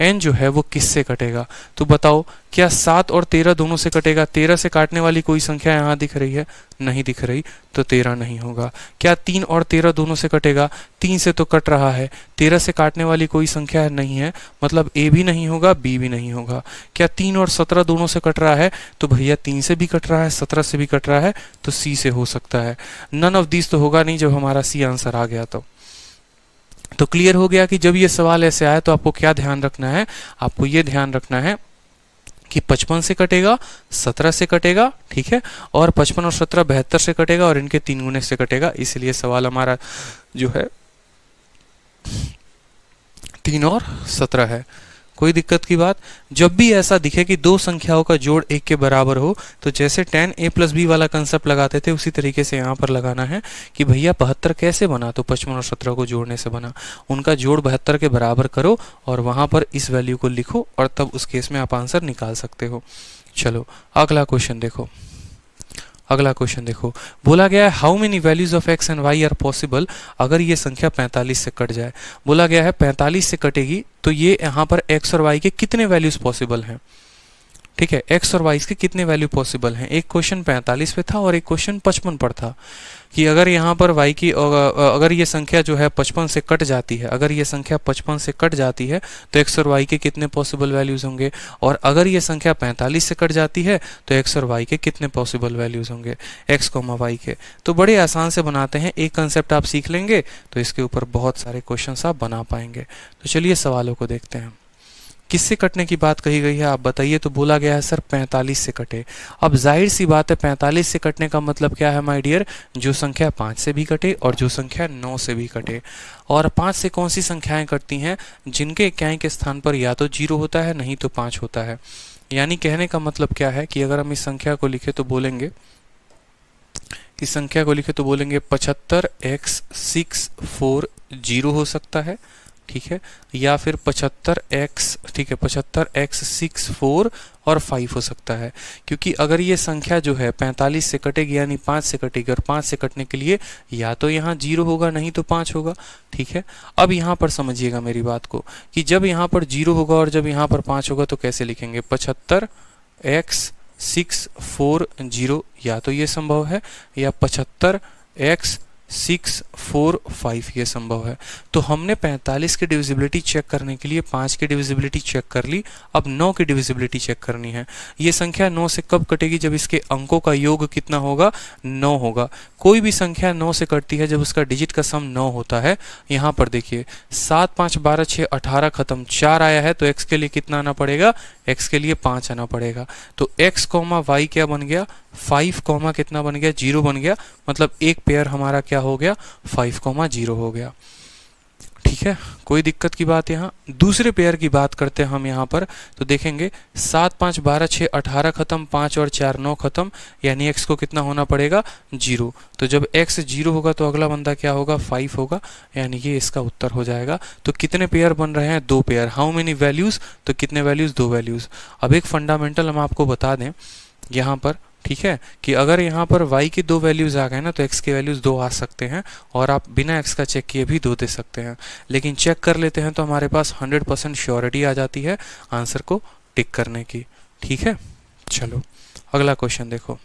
n जो है वो किससे कटेगा? तो बताओ, क्या 7 और 13 दोनों से कटेगा? 13 से काटने वाली कोई संख्या यहाँ दिख रही है? नहीं दिख रही, तो 13 नहीं होगा। क्या 3 और 13 दोनों से कटेगा? 3 से तो कट रहा है। 13 से काटने वाली कोई संख्या नहीं है, मतलब a भी नहीं होगा, b भी नहीं होगा। क्या 3 और 17 दोनों से कट रहा है? तो भैया 3 से भी कट रहा है, 17 से भी कट रहा है, तो c से हो सकता है। नन ऑफ दीज तो होगा नहीं जब हमारा c आंसर आ गया तो क्लियर हो गया कि जब ये सवाल ऐसे आए तो आपको क्या ध्यान रखना है? आपको ये ध्यान रखना है कि 55 से कटेगा, 17 से कटेगा, ठीक है, और 55 और 17 72 से कटेगा और इनके 3 गुने से कटेगा। इसलिए सवाल हमारा जो है 3 और 17 है। कोई दिक्कत की बात? जब भी ऐसा दिखे कि दो संख्याओं का जोड़ 1 के बराबर हो, तो जैसे tan a + b वाला कंसेप्ट लगाते थे उसी तरीके से यहाँ पर लगाना है कि भैया 72 कैसे बना? तो 55 और 17 को जोड़ने से बना। उनका जोड़ 72 के बराबर करो और वहां पर इस वैल्यू को लिखो और तब उस केस में आप आंसर निकाल सकते हो। चलो अगला क्वेश्चन देखो। अगला क्वेश्चन देखो, बोला गया है how many values of x and y are possible अगर ये संख्या 45 से कट जाए। बोला गया है 45 से कटेगी तो ये यहाँ पर x और y के कितने वैल्यूज पॉसिबल हैं? ठीक है, x और y के कितने वैल्यू पॉसिबल हैं? एक क्वेश्चन 45 पे था और एक क्वेश्चन 55 पर था कि अगर यहाँ पर y की अगर ये संख्या जो है 55 से कट जाती है, अगर ये संख्या 55 से कट जाती है तो x और y के कितने पॉसिबल वैल्यूज होंगे, और अगर ये संख्या 45 से कट जाती है तो x और y के कितने पॉसिबल वैल्यूज होंगे, x, y के। तो बड़े आसान से बनाते हैं, एक कंसेप्ट आप सीख लेंगे तो इसके ऊपर बहुत सारे क्वेश्चन आप बना पाएंगे। तो चलिए सवालों को देखते हैं। किससे कटने की बात कही गई है आप बताइए? तो बोला गया है सर 45 से कटे। अब जाहिर सी बात है 45 से कटने का मतलब क्या है माय डियर? जो संख्या 5 से भी कटे और जो संख्या 9 से भी कटे। और 5 से कौन सी संख्याएं कटती हैं? जिनके इक्याई के स्थान पर या तो 0 होता है नहीं तो 5 होता है। यानी कहने का मतलब क्या है कि अगर हम इस संख्या को लिखे तो बोलेंगे, इस संख्या को लिखे तो बोलेंगे 75x 6 4 0 हो सकता है, ठीक है, या फिर 75x, ठीक है, 75x 6 4 और 5 हो सकता है। क्योंकि अगर ये संख्या जो है 45 से कटेगी यानी 5 से कटेगी, और 5 से कटने के लिए या तो यहाँ 0 होगा नहीं तो 5 होगा, ठीक है। अब यहाँ पर समझिएगा मेरी बात को कि जब यहाँ पर 0 होगा और जब यहाँ पर 5 होगा तो कैसे लिखेंगे? 75x 6 4 0, या तो ये संभव है, या 75x 6 4 5 ये संभव है। तो हमने 45 की डिविजिबिलिटी चेक करने के लिए 5 की डिविजिबिलिटी चेक कर ली, अब 9 की डिविजिबिलिटी चेक करनी है। ये संख्या 9 से कब कटेगी? जब इसके अंकों का योग कितना होगा? 9 होगा। कोई भी संख्या 9 से कटती है जब उसका डिजिट का सम 9 होता है। यहाँ पर देखिए 7 5 12 6 18 खत्म, 4 आया है तो x के लिए कितना आना पड़ेगा? x के लिए 5 आना पड़ेगा। तो x, y क्या बन गया? 5, कितना बन गया? 0 बन गया। मतलब एक पेयर हमारा क्या हो गया? 5, 0 हो गया, ठीक है। कोई दिक्कत की बात? यहाँ दूसरे पेयर की बात करते हैं हम यहाँ पर, तो देखेंगे 7 5 12 6 18 खत्म, 5 और 4 9 खत्म, यानी x को कितना होना पड़ेगा? 0। तो जब x 0 होगा तो अगला बंदा क्या होगा? 5 होगा, यानी ये इसका उत्तर हो जाएगा। तो कितने पेयर बन रहे हैं? 2 पेयर। How many values? तो कितने वैल्यूज? 2 वैल्यूज। अब एक फंडामेंटल हम आपको बता दें यहाँ पर, ठीक है, कि अगर यहाँ पर y की 2 वैल्यूज आ गए ना तो x की वैल्यूज 2 आ सकते हैं, और आप बिना x का चेक किए भी 2 दे सकते हैं। लेकिन चेक कर लेते हैं तो हमारे पास 100% श्योरिटी आ जाती है आंसर को टिक करने की, ठीक है। चलो अगला क्वेश्चन देखो।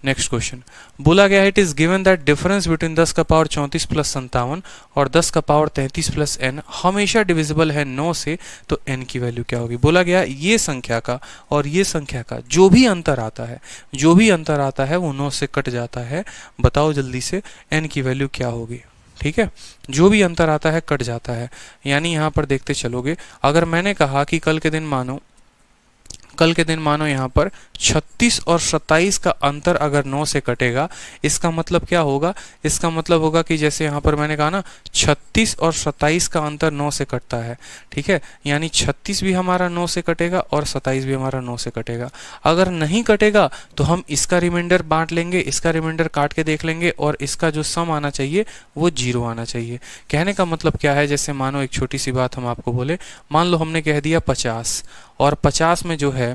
नेक्स्ट क्वेश्चन बोला गया है it is given that difference between 10 का पावर 34 प्लस 57 और 10 का पावर 33 प्लस n हमेशा डिविजिबल है 9 से, तो n की वैल्यू क्या होगी? बोला गया ये संख्या का और ये संख्या का जो भी अंतर आता है, जो भी अंतर आता है वो 9 से कट जाता है। बताओ जल्दी से n की वैल्यू क्या होगी? ठीक है, जो भी अंतर आता है कट जाता है। यानी यहाँ पर देखते चलोगे, अगर मैंने कहा कि कल के दिन मानो यहाँ पर 36 और 27 का अंतर अगर 9 से कटेगा, इसका मतलब क्या होगा? इसका मतलब होगा कि जैसे यहाँ पर मैंने कहा ना 36 और 27 का अंतर 9 से कटता है, ठीक है, यानी 36 भी हमारा 9 से कटेगा और 27 भी हमारा 9 से कटेगा। अगर नहीं कटेगा तो हम इसका रिमाइंडर बांट लेंगे, इसका रिमाइंडर काट के देख लेंगे और इसका जो सम आना चाहिए वो 0 आना चाहिए। कहने का मतलब क्या है? जैसे मानो एक छोटी सी बात हम आपको बोले, मान लो हमने कह दिया 50 और 50 में जो है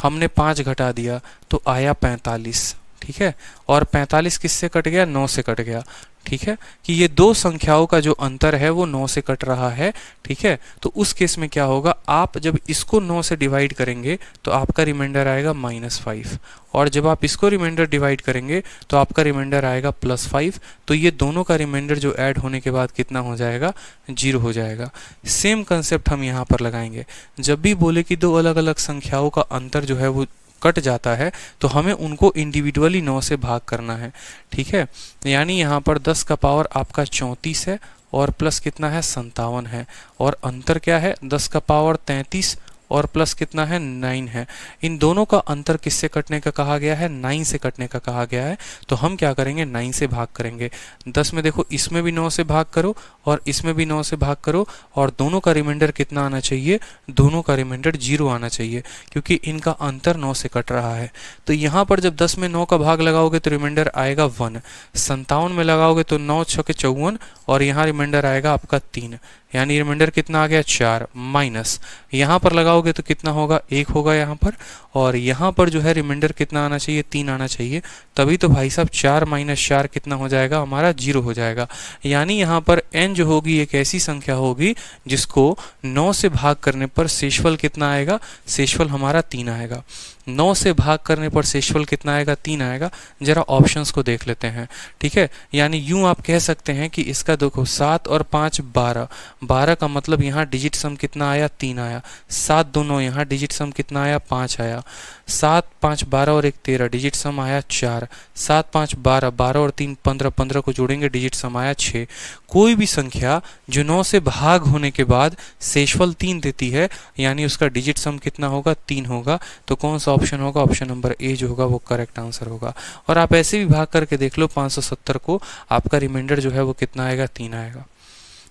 हमने 5 घटा दिया तो आया 45, ठीक है, और 45 किससे कट गया, 9 से कट गया। ठीक है, कि ये दो संख्याओं का जो अंतर है वो 9 से कट रहा है। ठीक है, तो उस केस में क्या होगा, आप जब इसको 9 से डिवाइड करेंगे तो आपका रिमाइंडर आएगा -5, और जब आप इसको रिमाइंडर डिवाइड करेंगे तो आपका रिमाइंडर आएगा +5। तो ये दोनों का रिमाइंडर जो ऐड होने के बाद कितना हो जाएगा, 0 हो जाएगा। सेम कंसेप्ट हम यहाँ पर लगाएंगे। जब भी बोले कि दो अलग अलग संख्याओं का अंतर जो है वो कट जाता है तो हमें उनको इंडिविजुअली 9 से भाग करना है। ठीक है, यानी यहाँ पर 10 का पावर आपका 34 है और प्लस कितना है, 57 है, और अंतर क्या है, 10 का पावर 33 और प्लस कितना है, 9 है। इन दोनों का अंतर किससे कटने का कहा गया है, 9 से कटने का कहा गया है। तो हम क्या करेंगे, 9 से भाग करेंगे। 10 में देखो, इसमें भी 9 से भाग करो और इसमें भी 9 से भाग करो, और दोनों का रिमाइंडर कितना आना चाहिए, दोनों का रिमाइंडर 0 आना चाहिए, क्योंकि इनका अंतर 9 से कट रहा है। तो यहाँ पर जब 10 में 9 का भाग लगाओगे तो रिमाइंडर आएगा 1। 57 में लगाओगे तो 9 छके 54, और यहाँ रिमाइंडर आएगा आपका 3, यानी रिमाइंडर कितना आ गया, 4। माइनस यहाँ पर लगाओगे तो कितना होगा, 1 होगा यहाँ पर, और यहाँ पर जो है रिमाइंडर कितना आना चाहिए, 3 आना चाहिए। तभी तो भाई साहब 4 - 4 कितना हो जाएगा, हमारा 0 हो जाएगा। यानी यहाँ पर n जो होगी एक ऐसी संख्या होगी जिसको 9 से भाग करने पर शेषफल कितना आएगा, शेषफल हमारा 3 आएगा। 9 से भाग करने पर शेषफल कितना आएगा, 3 आएगा। जरा ऑप्शंस को देख लेते हैं। ठीक है, यानी यूं आप कह सकते हैं कि इसका देखो 7 और 5 12, 12 का मतलब यहाँ डिजिट सम कितना आया, 3 आया। 7 दोनों यहाँ डिजिट सम कितना आया, 5 आया। 7 5 12 और 1 13, डिजिट सम आया 4। 7 5 12, 12 और 3 15, 15 को जोड़ेंगे डिजिट सम आया 6। कोई भी संख्या जो 9 से भाग होने के बाद शेषफल 3 देती है, यानी उसका डिजिट सम कितना होगा, 3 होगा। तो कौन सा ऑप्शन होगा, ऑप्शन नंबर ए जो होगा वो करेक्ट आंसर होगा। और आप ऐसे भी भाग करके देख लो, 570 को आपका रिमाइंडर जो है वो कितना आएगा, 3 आएगा।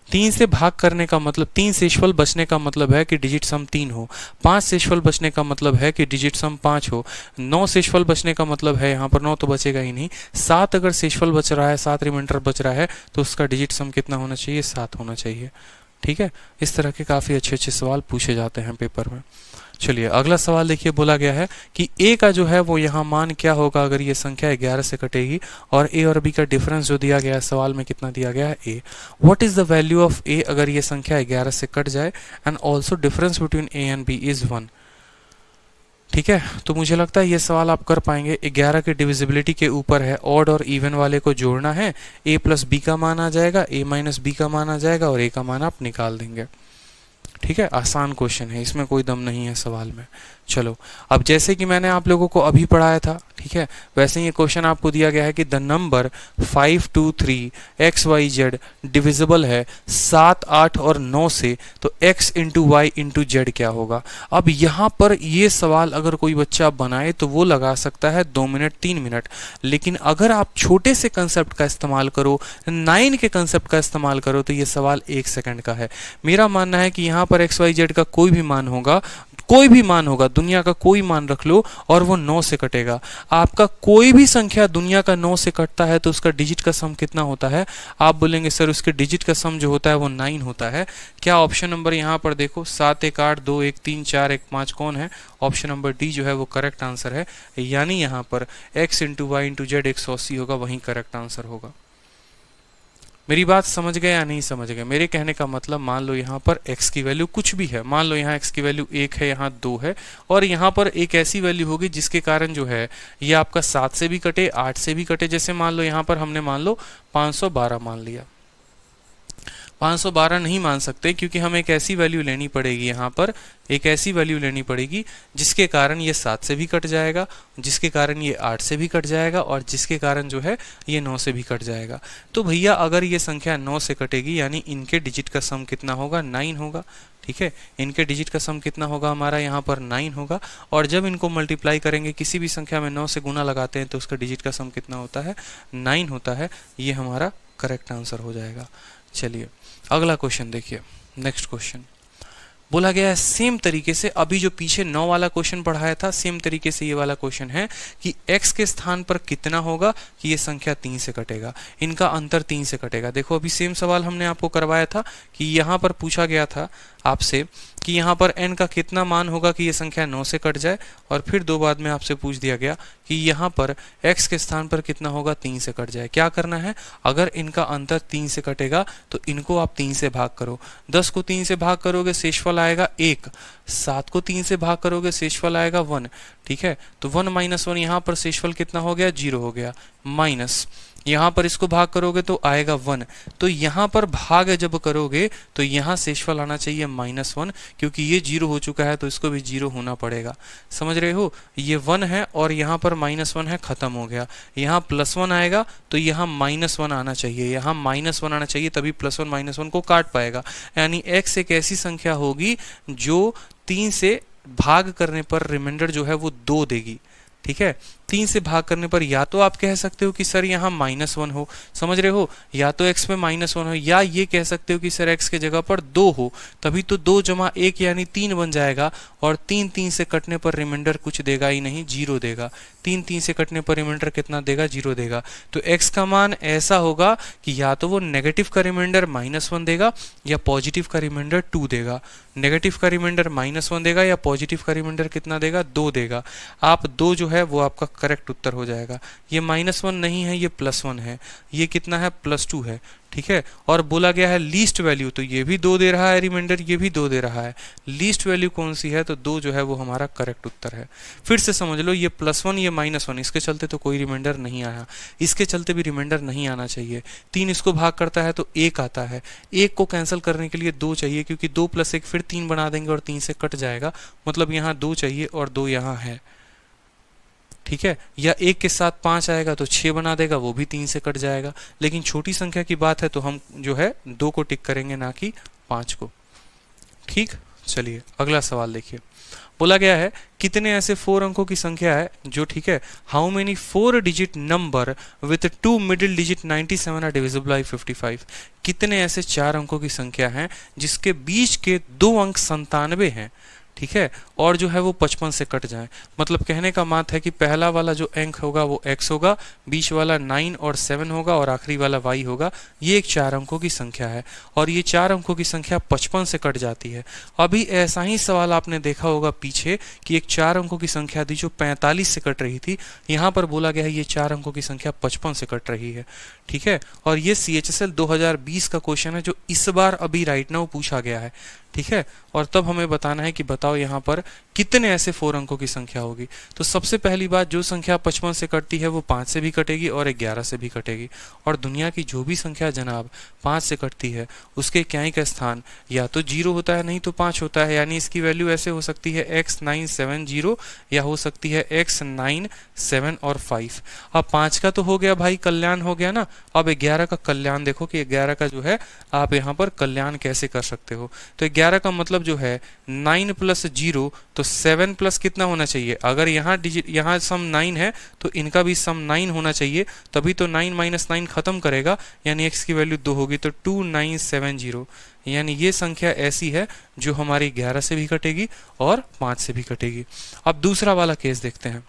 3 से भाग करने का मतलब, 3 शेषफल बचने का मतलब है कि डिजिट सम 3 हो। 5 शेषफल बचने का मतलब है कि डिजिट सम 5 हो। 9 शेषफल बचने का मतलब है, यहाँ पर 9 तो बचेगा ही नहीं। 7 अगर शेषफल बच रहा है, 7 रिमाइंडर बच रहा है, तो उसका डिजिट सम कितना होना चाहिए, 7 होना चाहिए। ठीक है, इस तरह के काफ़ी अच्छे अच्छे सवाल पूछे जाते हैं पेपर में। चलिए अगला सवाल देखिए, बोला गया है कि a का जो है वो यहाँ मान क्या होगा अगर ये संख्या 11 से कटेगी, और a और b का डिफरेंस जो दिया गया है सवाल में कितना दिया गया है, a। What is the value of a अगर ये संख्या 11 से कट जाए, and also difference between a and b is 1। ठीक है, तो मुझे लगता है ये सवाल आप कर पाएंगे। 11 की डिविजिबिलिटी के ऊपर है, ऑड और इवन वाले को जोड़ना है, a प्लस b का मान आ जाएगा, a माइनस b का मान आ जाएगा, और a का मान आप निकाल देंगे। ठीक है, आसान क्वेश्चन है, इसमें कोई दम नहीं है सवाल में। चलो, अब जैसे कि मैंने आप लोगों को अभी पढ़ाया था, ठीक है, वैसे ही क्वेश्चन आपको दिया गया है कि द नंबर 5 2 3 XYZ डिविजिबल है 7 8 और 9 से, तो x into Y into Z क्या होगा। अब यहाँ पर ये सवाल अगर कोई बच्चा बनाए तो वो लगा सकता है 2 मिनट 3 मिनट, लेकिन अगर आप छोटे से कंसेप्ट का इस्तेमाल करो, 9 के कंसेप्ट का इस्तेमाल करो, तो ये सवाल 1 सेकंड का है। मेरा मानना है कि यहाँ पर XYZ का कोई भी मान होगा, कोई भी मान होगा, दुनिया का कोई मान रख लो और वो 9 से कटेगा। आपका कोई भी संख्या दुनिया का 9 से कटता है तो उसका डिजिट का सम कितना होता है। आप बोलेंगे सर उसके डिजिट का सम जो होता है वो 9 होता है। क्या ऑप्शन नंबर यहाँ पर देखो 7 1 8 2 1 3 4 1 5 कौन है, ऑप्शन नंबर डी जो है वो करेक्ट आंसर है। यानी यहाँ पर x into Y into Z 180 होगा, वही करेक्ट आंसर होगा। मेरी बात समझ गए या नहीं समझ गए। मेरे कहने का मतलब, मान लो यहाँ पर x की वैल्यू कुछ भी है, मान लो यहाँ x की वैल्यू 1 है, यहाँ 2 है, और यहाँ पर एक ऐसी वैल्यू होगी जिसके कारण जो है ये आपका 7 से भी कटे 8 से भी कटे। जैसे मान लो यहाँ पर हमने मान लो 512 मान लिया, 512 नहीं मान सकते क्योंकि हमें एक ऐसी वैल्यू लेनी पड़ेगी, यहाँ पर एक ऐसी वैल्यू लेनी पड़ेगी जिसके कारण ये 7 से भी कट जाएगा, जिसके कारण ये 8 से भी कट जाएगा, और जिसके कारण जो है ये 9 से भी कट जाएगा। तो भैया अगर ये संख्या 9 से कटेगी यानी इनके डिजिट का सम कितना होगा, 9 होगा। ठीक है, इनके डिजिट का सम कितना होगा हमारा, यहाँ पर 9 होगा। और जब इनको मल्टीप्लाई करेंगे, किसी भी संख्या में 9 से गुना लगाते हैं तो उसका डिजिट का सम कितना होता है, 9 होता है। ये हमारा करेक्ट आंसर हो जाएगा। चलिए अगला क्वेश्चन देखिए, नेक्स्ट क्वेश्चन बोला गया है सेम तरीके से, अभी जो पीछे 9 वाला क्वेश्चन पढ़ाया था सेम तरीके से ये वाला क्वेश्चन है कि x के स्थान पर कितना होगा कि ये संख्या 3 से कटेगा, इनका अंतर 3 से कटेगा। देखो अभी सेम सवाल हमने आपको करवाया था कि यहाँ पर पूछा गया था आपसे कि यहाँ पर n का कितना मान होगा कि ये संख्या 9 से कट जाए, और फिर दो बाद में आपसे पूछ दिया गया कि यहाँ पर x के स्थान पर कितना होगा 3 से कट जाए। क्या करना है, अगर इनका अंतर 3 से कटेगा तो इनको आप 3 से भाग करो। 10 को 3 से भाग करोगे शेषफल आएगा 1, 7 को 3 से भाग करोगे शेषफल आएगा 1। ठीक है, तो 1 माइनस 1 यहाँ पर शेषफल कितना हो गया, 0 हो गया, माइनस यहाँ पर इसको भाग करोगे तो आएगा 1। तो यहाँ पर भाग जब करोगे तो यहाँ शेषफल आना चाहिए -1, क्योंकि ये 0 हो चुका है तो इसको भी 0 होना पड़ेगा। समझ रहे हो, ये 1 है और यहाँ पर -1 है, खत्म हो गया। यहाँ +1 आएगा तो यहाँ -1 आना चाहिए, यहाँ -1 आना चाहिए, तभी +1 -1 को काट पाएगा। यानी x एक ऐसी संख्या होगी जो 3 से भाग करने पर रिमाइंडर जो है वो 2 देगी। ठीक है, 3 से भाग करने पर या तो आप कह सकते हो कि सर यहाँ -1 हो, समझ रहे हो, या तो x में -1 हो, या ये कह सकते हो कि सर x के जगह पर 2 हो, तभी तो 2 जमा 1 यानी 3 बन जाएगा। और 3 से कटने पर रिमाइंडर कुछ देगा ही नहीं, 0 देगा। 3 से कटने पर रिमाइंडर कितना देगा, 0 देगा। तो x का मान ऐसा होगा कि या तो वो नेगेटिव का रिमाइंडर -1 देगा या पॉजिटिव का रिमाइंडर 2 देगा। नेगेटिव का रिमाइंडर -1 देगा या पॉजिटिव का रिमाइंडर कितना देगा, 2 देगा। आप 2 जो है वो आपका करेक्ट उत्तर हो जाएगा। ये -1 नहीं है, ये +1 है, ये कितना है, +2 है। ठीक है, और बोला गया है लीस्ट वैल्यू, तो ये भी 2 दे रहा है रिमाइंडर, ये भी 2 दे रहा है। लीस्ट वैल्यू कौन सी है, तो 2 जो है वो हमारा करेक्ट उत्तर है। फिर से समझ लो, ये +1 ये -1, इसके चलते तो कोई रिमाइंडर नहीं आया, इसके चलते भी रिमाइंडर नहीं आना चाहिए। 3 इसको भाग करता है तो 1 आता है, 1 को कैंसिल करने के लिए 2 चाहिए, क्योंकि 2 + 1 फिर 3 बना देंगे और 3 से कट जाएगा, मतलब यहाँ 2 चाहिए और 2 यहाँ है। ठीक है, या 1 के साथ 5 आएगा तो 6 बना देगा, वो भी 3 से कट जाएगा। लेकिन छोटी संख्या की बात है तो हम जो है 2 को टिक करेंगे, ना कि 5 को। ठीक, चलिए अगला सवाल देखिए। बोला गया है कितने ऐसे 4 अंकों की संख्या है जो, ठीक है, how many 4 digit number with 2 middle digit 97 are divisible by 55। कितने ऐसे 4 अंकों की संख्या है जिसके बीच के 2 अंक 97 हैं, ठीक है, और जो है वो 55 से कट जाए। मतलब कहने का मात है कि पहला वाला जो अंक होगा वो x होगा, बीच वाला 9 और 7 होगा, और आखिरी वाला y होगा। ये एक 4 अंकों की संख्या है और ये 4 अंकों की संख्या 55 से कट जाती है। अभी ऐसा ही सवाल आपने देखा होगा पीछे कि एक 4 अंकों की संख्या थी जो 45 से कट रही थी। यहाँ पर बोला गया है ये 4 अंकों की संख्या 55 से कट रही है। ठीक है, और ये CHSL 2020 का क्वेश्चन है जो इस बार अभी राइट नाउ पूछा गया है। ठीक है, और तब हमें बताना है कि बताओ यहाँ पर कितने ऐसे 4 अंकों की संख्या होगी। तो सबसे पहली बात, जो संख्या 55 से कटती है वो 5 से भी कटेगी और 11 से भी कटेगी। और दुनिया की जो भी संख्या जनाब 5 से कटती है उसके क्याई का स्थान या तो 0 होता है, नहीं तो 5 होता है। यानी इसकी वैल्यू ऐसे हो सकती है x970 या हो सकती है x9 7 और 5। अब 5 का तो हो गया भाई, कल्याण हो गया ना। अब 11 का कल्याण देखो कि 11 का जो है आप यहाँ पर कल्याण कैसे कर सकते हो। तो 11 का मतलब जो है 9 + 0, तो 7 प्लस कितना होना चाहिए। अगर यहाँ डिजिट, यहाँ सम 9 है तो इनका भी सम 9 होना चाहिए, तभी तो 9 - 9 खत्म करेगा, यानी x की वैल्यू 2 होगी, तो 2970। यानी ये संख्या ऐसी है जो हमारी 11 से भी कटेगी और 5 से भी कटेगी। अब दूसरा वाला केस देखते हैं।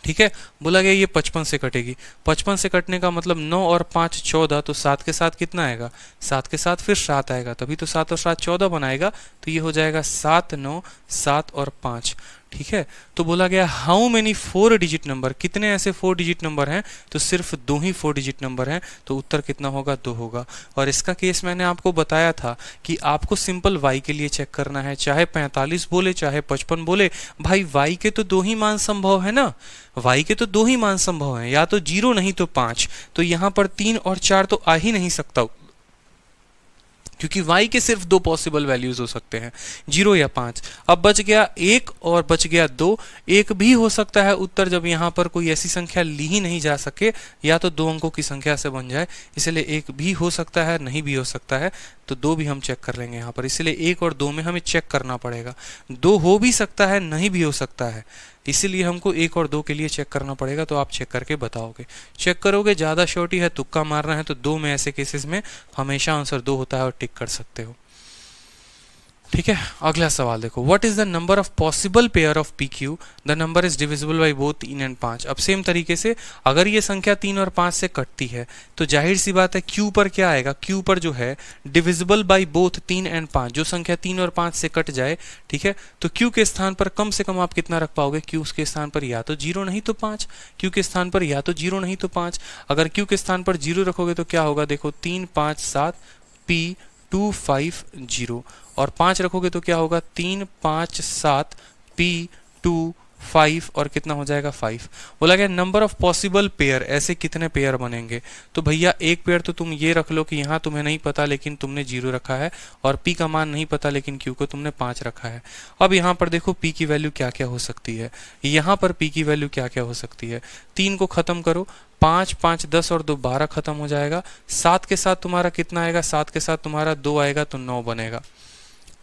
ठीक है, बोला गया ये 55 से कटेगी। 55 से कटने का मतलब 9 और 5 14, तो 7 के साथ कितना आएगा, 7 के साथ फिर 7 आएगा, तभी तो 7 और 7 14 बनाएगा। तो ये हो जाएगा 7 9 7 और 5। ठीक है, तो बोला गया हाउ मेनी 4 डिजिट नंबर, कितने ऐसे 4 डिजिट नंबर हैं, तो सिर्फ 2 ही 4 डिजिट नंबर हैं, तो उत्तर कितना होगा, 2 होगा। और इसका केस मैंने आपको बताया था कि आपको सिंपल y के लिए चेक करना है, चाहे 45 बोले चाहे 55 बोले, भाई y के तो 2 ही मान संभव है ना, y के तो 2 ही मान संभव है, या तो 0 नहीं तो 5। तो यहाँ पर 3 और 4 तो आ ही नहीं सकता, क्योंकि y के सिर्फ 2 पॉसिबल वैल्यूज हो सकते हैं, 0 या 5। अब बच गया 1 और बच गया 2। 1 भी हो सकता है उत्तर जब यहाँ पर कोई ऐसी संख्या ली ही नहीं जा सके, या तो 2 अंकों की संख्या से बन जाए, इसलिए 1 भी हो सकता है, नहीं भी हो सकता है, तो 2 भी हम चेक कर लेंगे यहाँ पर। इसलिए 1 और 2 में हमें चेक करना पड़ेगा। 2 हो भी सकता है, नहीं भी हो सकता है, इसीलिए हमको 1 और 2 के लिए चेक करना पड़ेगा। तो आप चेक करके बताओगे, चेक करोगे, ज़्यादा श्योरिटी है, तुक्का मारना है, तो 2 में ऐसे केसेस में हमेशा आंसर 2 होता है और टिक कर सकते हो। ठीक है, अगला सवाल देखो, what is the number of possible pair of P Q, the number is divisible by both 3 and 5। अब सेम तरीके से अगर ये संख्या 3 और 5 से कटती है तो जाहिर सी बात है क्यू पर क्या आएगा, क्यू पर जो है डिविजिबल बाई बोथ 3 एंड 5, जो संख्या 3 और 5 से कट जाए, ठीक है, तो क्यू के स्थान पर कम से कम आप कितना रख पाओगे, क्यू के स्थान पर या तो 0 नहीं तो 5, क्यू के स्थान पर या तो 0 नहीं तो 5। अगर क्यू के स्थान पर 0 रखोगे तो क्या होगा, देखो 3 5 7 पी 2 5 0, और 5 रखोगे तो क्या होगा 3 5 7 पी 2 5 और कितना हो जाएगा 5। बोला गया नंबर ऑफ पॉसिबल पेयर, ऐसे कितने पेयर बनेंगे, तो भैया एक पेयर तो तुम ये रख लो कि यहाँ तुम्हें नहीं पता लेकिन तुमने 0 रखा है, और p का मान नहीं पता लेकिन q को तुमने 5 रखा है। अब यहाँ पर देखो p की वैल्यू क्या क्या हो सकती है, यहाँ पर p की वैल्यू क्या क्या हो सकती है, 3 को खत्म करो, 5 5 10 और 2 12 खत्म हो जाएगा, 7 के साथ तुम्हारा कितना आएगा, 7 के साथ तुम्हारा 2 आएगा तो 9 बनेगा,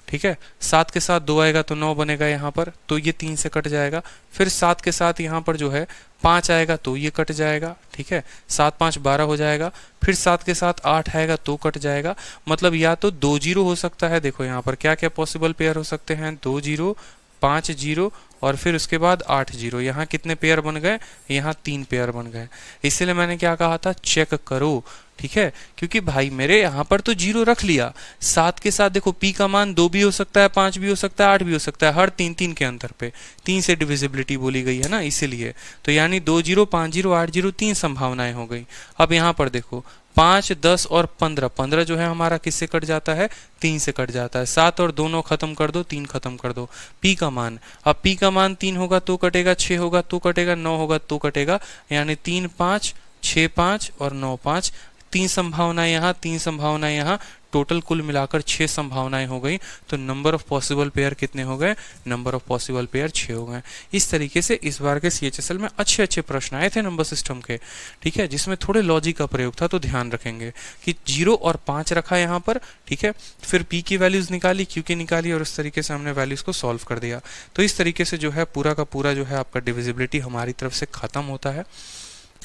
ठीक है, 7 के साथ 2 आएगा तो 9 बनेगा यहाँ पर, तो ये 3 से कट जाएगा। फिर 7 के साथ यहाँ पर जो है 5 आएगा तो ये कट जाएगा, ठीक है, 7 5 12 हो जाएगा। फिर 7 के साथ 8 आएगा तो कट जाएगा, मतलब या तो 2 0 हो सकता है, देखो यहाँ पर क्या क्या पॉसिबल पेयर हो सकते हैं, 2 0 5 0 और फिर उसके बाद 8 0। यहाँ कितने पेयर बन गए, यहाँ 3 पेयर बन गए, इसलिए मैंने क्या कहा था, चेक करो, ठीक है, क्योंकि भाई मेरे यहाँ पर तो 0 रख लिया, 7 के साथ देखो p का मान 2 भी हो सकता है, 5 भी हो सकता है, 8 भी हो सकता है, हर 3 3 के अंतर पे 3 से डिविजिबिलिटी बोली गई है ना, इसीलिए तो यानी 2 0 5 0 8 0 3 संभावनाएं हो गई। अब यहाँ पर देखो 5 10 और 15, 15 जो है हमारा किससे कट जाता है, 3 से कट जाता है, 7 और 2 9 खत्म कर दो, 3 खत्म कर दो, p का मान, अब p का मान 3 होगा तो कटेगा, 6 होगा तो कटेगा, 9 होगा तो कटेगा, यानी 3 5 6 5 और 9 5, 3 संभावनाएं यहाँ, 3 संभावनाएं यहाँ, टोटल कुल मिलाकर 6 संभावनाएं हो गई। तो नंबर ऑफ पॉसिबल पेयर कितने हो गए, नंबर ऑफ पॉसिबल पेयर 6 हो गए। इस तरीके से इस बार के CHSL में अच्छे अच्छे प्रश्न आए थे नंबर सिस्टम के, ठीक है, जिसमें थोड़े लॉजिक का प्रयोग था, तो ध्यान रखेंगे कि 0 और 5 रखा यहाँ पर, ठीक है, फिर p की वैल्यूज निकाली, q की निकाली, और इस तरीके से हमने वैल्यूज को सॉल्व कर दिया। तो इस तरीके से जो है पूरा का पूरा जो है आपका डिविजिबिलिटी हमारी तरफ से खत्म होता है।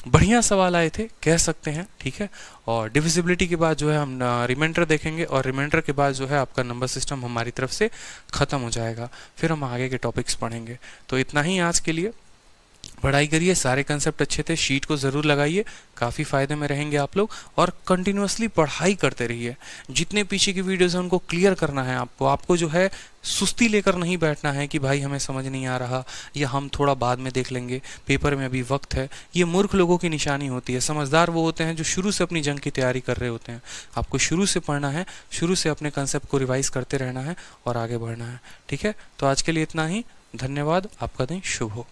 बढ़िया सवाल आए थे कह सकते हैं, ठीक है, और डिविजिबिलिटी के बाद जो है हम रिमाइंडर देखेंगे, और रिमाइंडर के बाद जो है आपका नंबर सिस्टम हमारी तरफ से ख़त्म हो जाएगा, फिर हम आगे के टॉपिक्स पढ़ेंगे। तो इतना ही आज के लिए, पढ़ाई करिए, सारे कंसेप्ट अच्छे थे, शीट को ज़रूर लगाइए, काफ़ी फ़ायदे में रहेंगे आप लोग, और कंटिन्यूअसली पढ़ाई करते रहिए। जितने पीछे की वीडियोज़ हैं उनको क्लियर करना है आपको जो है सुस्ती लेकर नहीं बैठना है कि भाई हमें समझ नहीं आ रहा, या हम थोड़ा बाद में देख लेंगे, पेपर में अभी वक्त है। ये मूर्ख लोगों की निशानी होती है, समझदार वो होते हैं जो शुरू से अपनी जंग की तैयारी कर रहे होते हैं। आपको शुरू से पढ़ना है, शुरू से अपने कंसेप्ट को रिवाइज करते रहना है और आगे बढ़ना है, ठीक है। तो आज के लिए इतना ही, धन्यवाद, आपका दिन शुभ हो।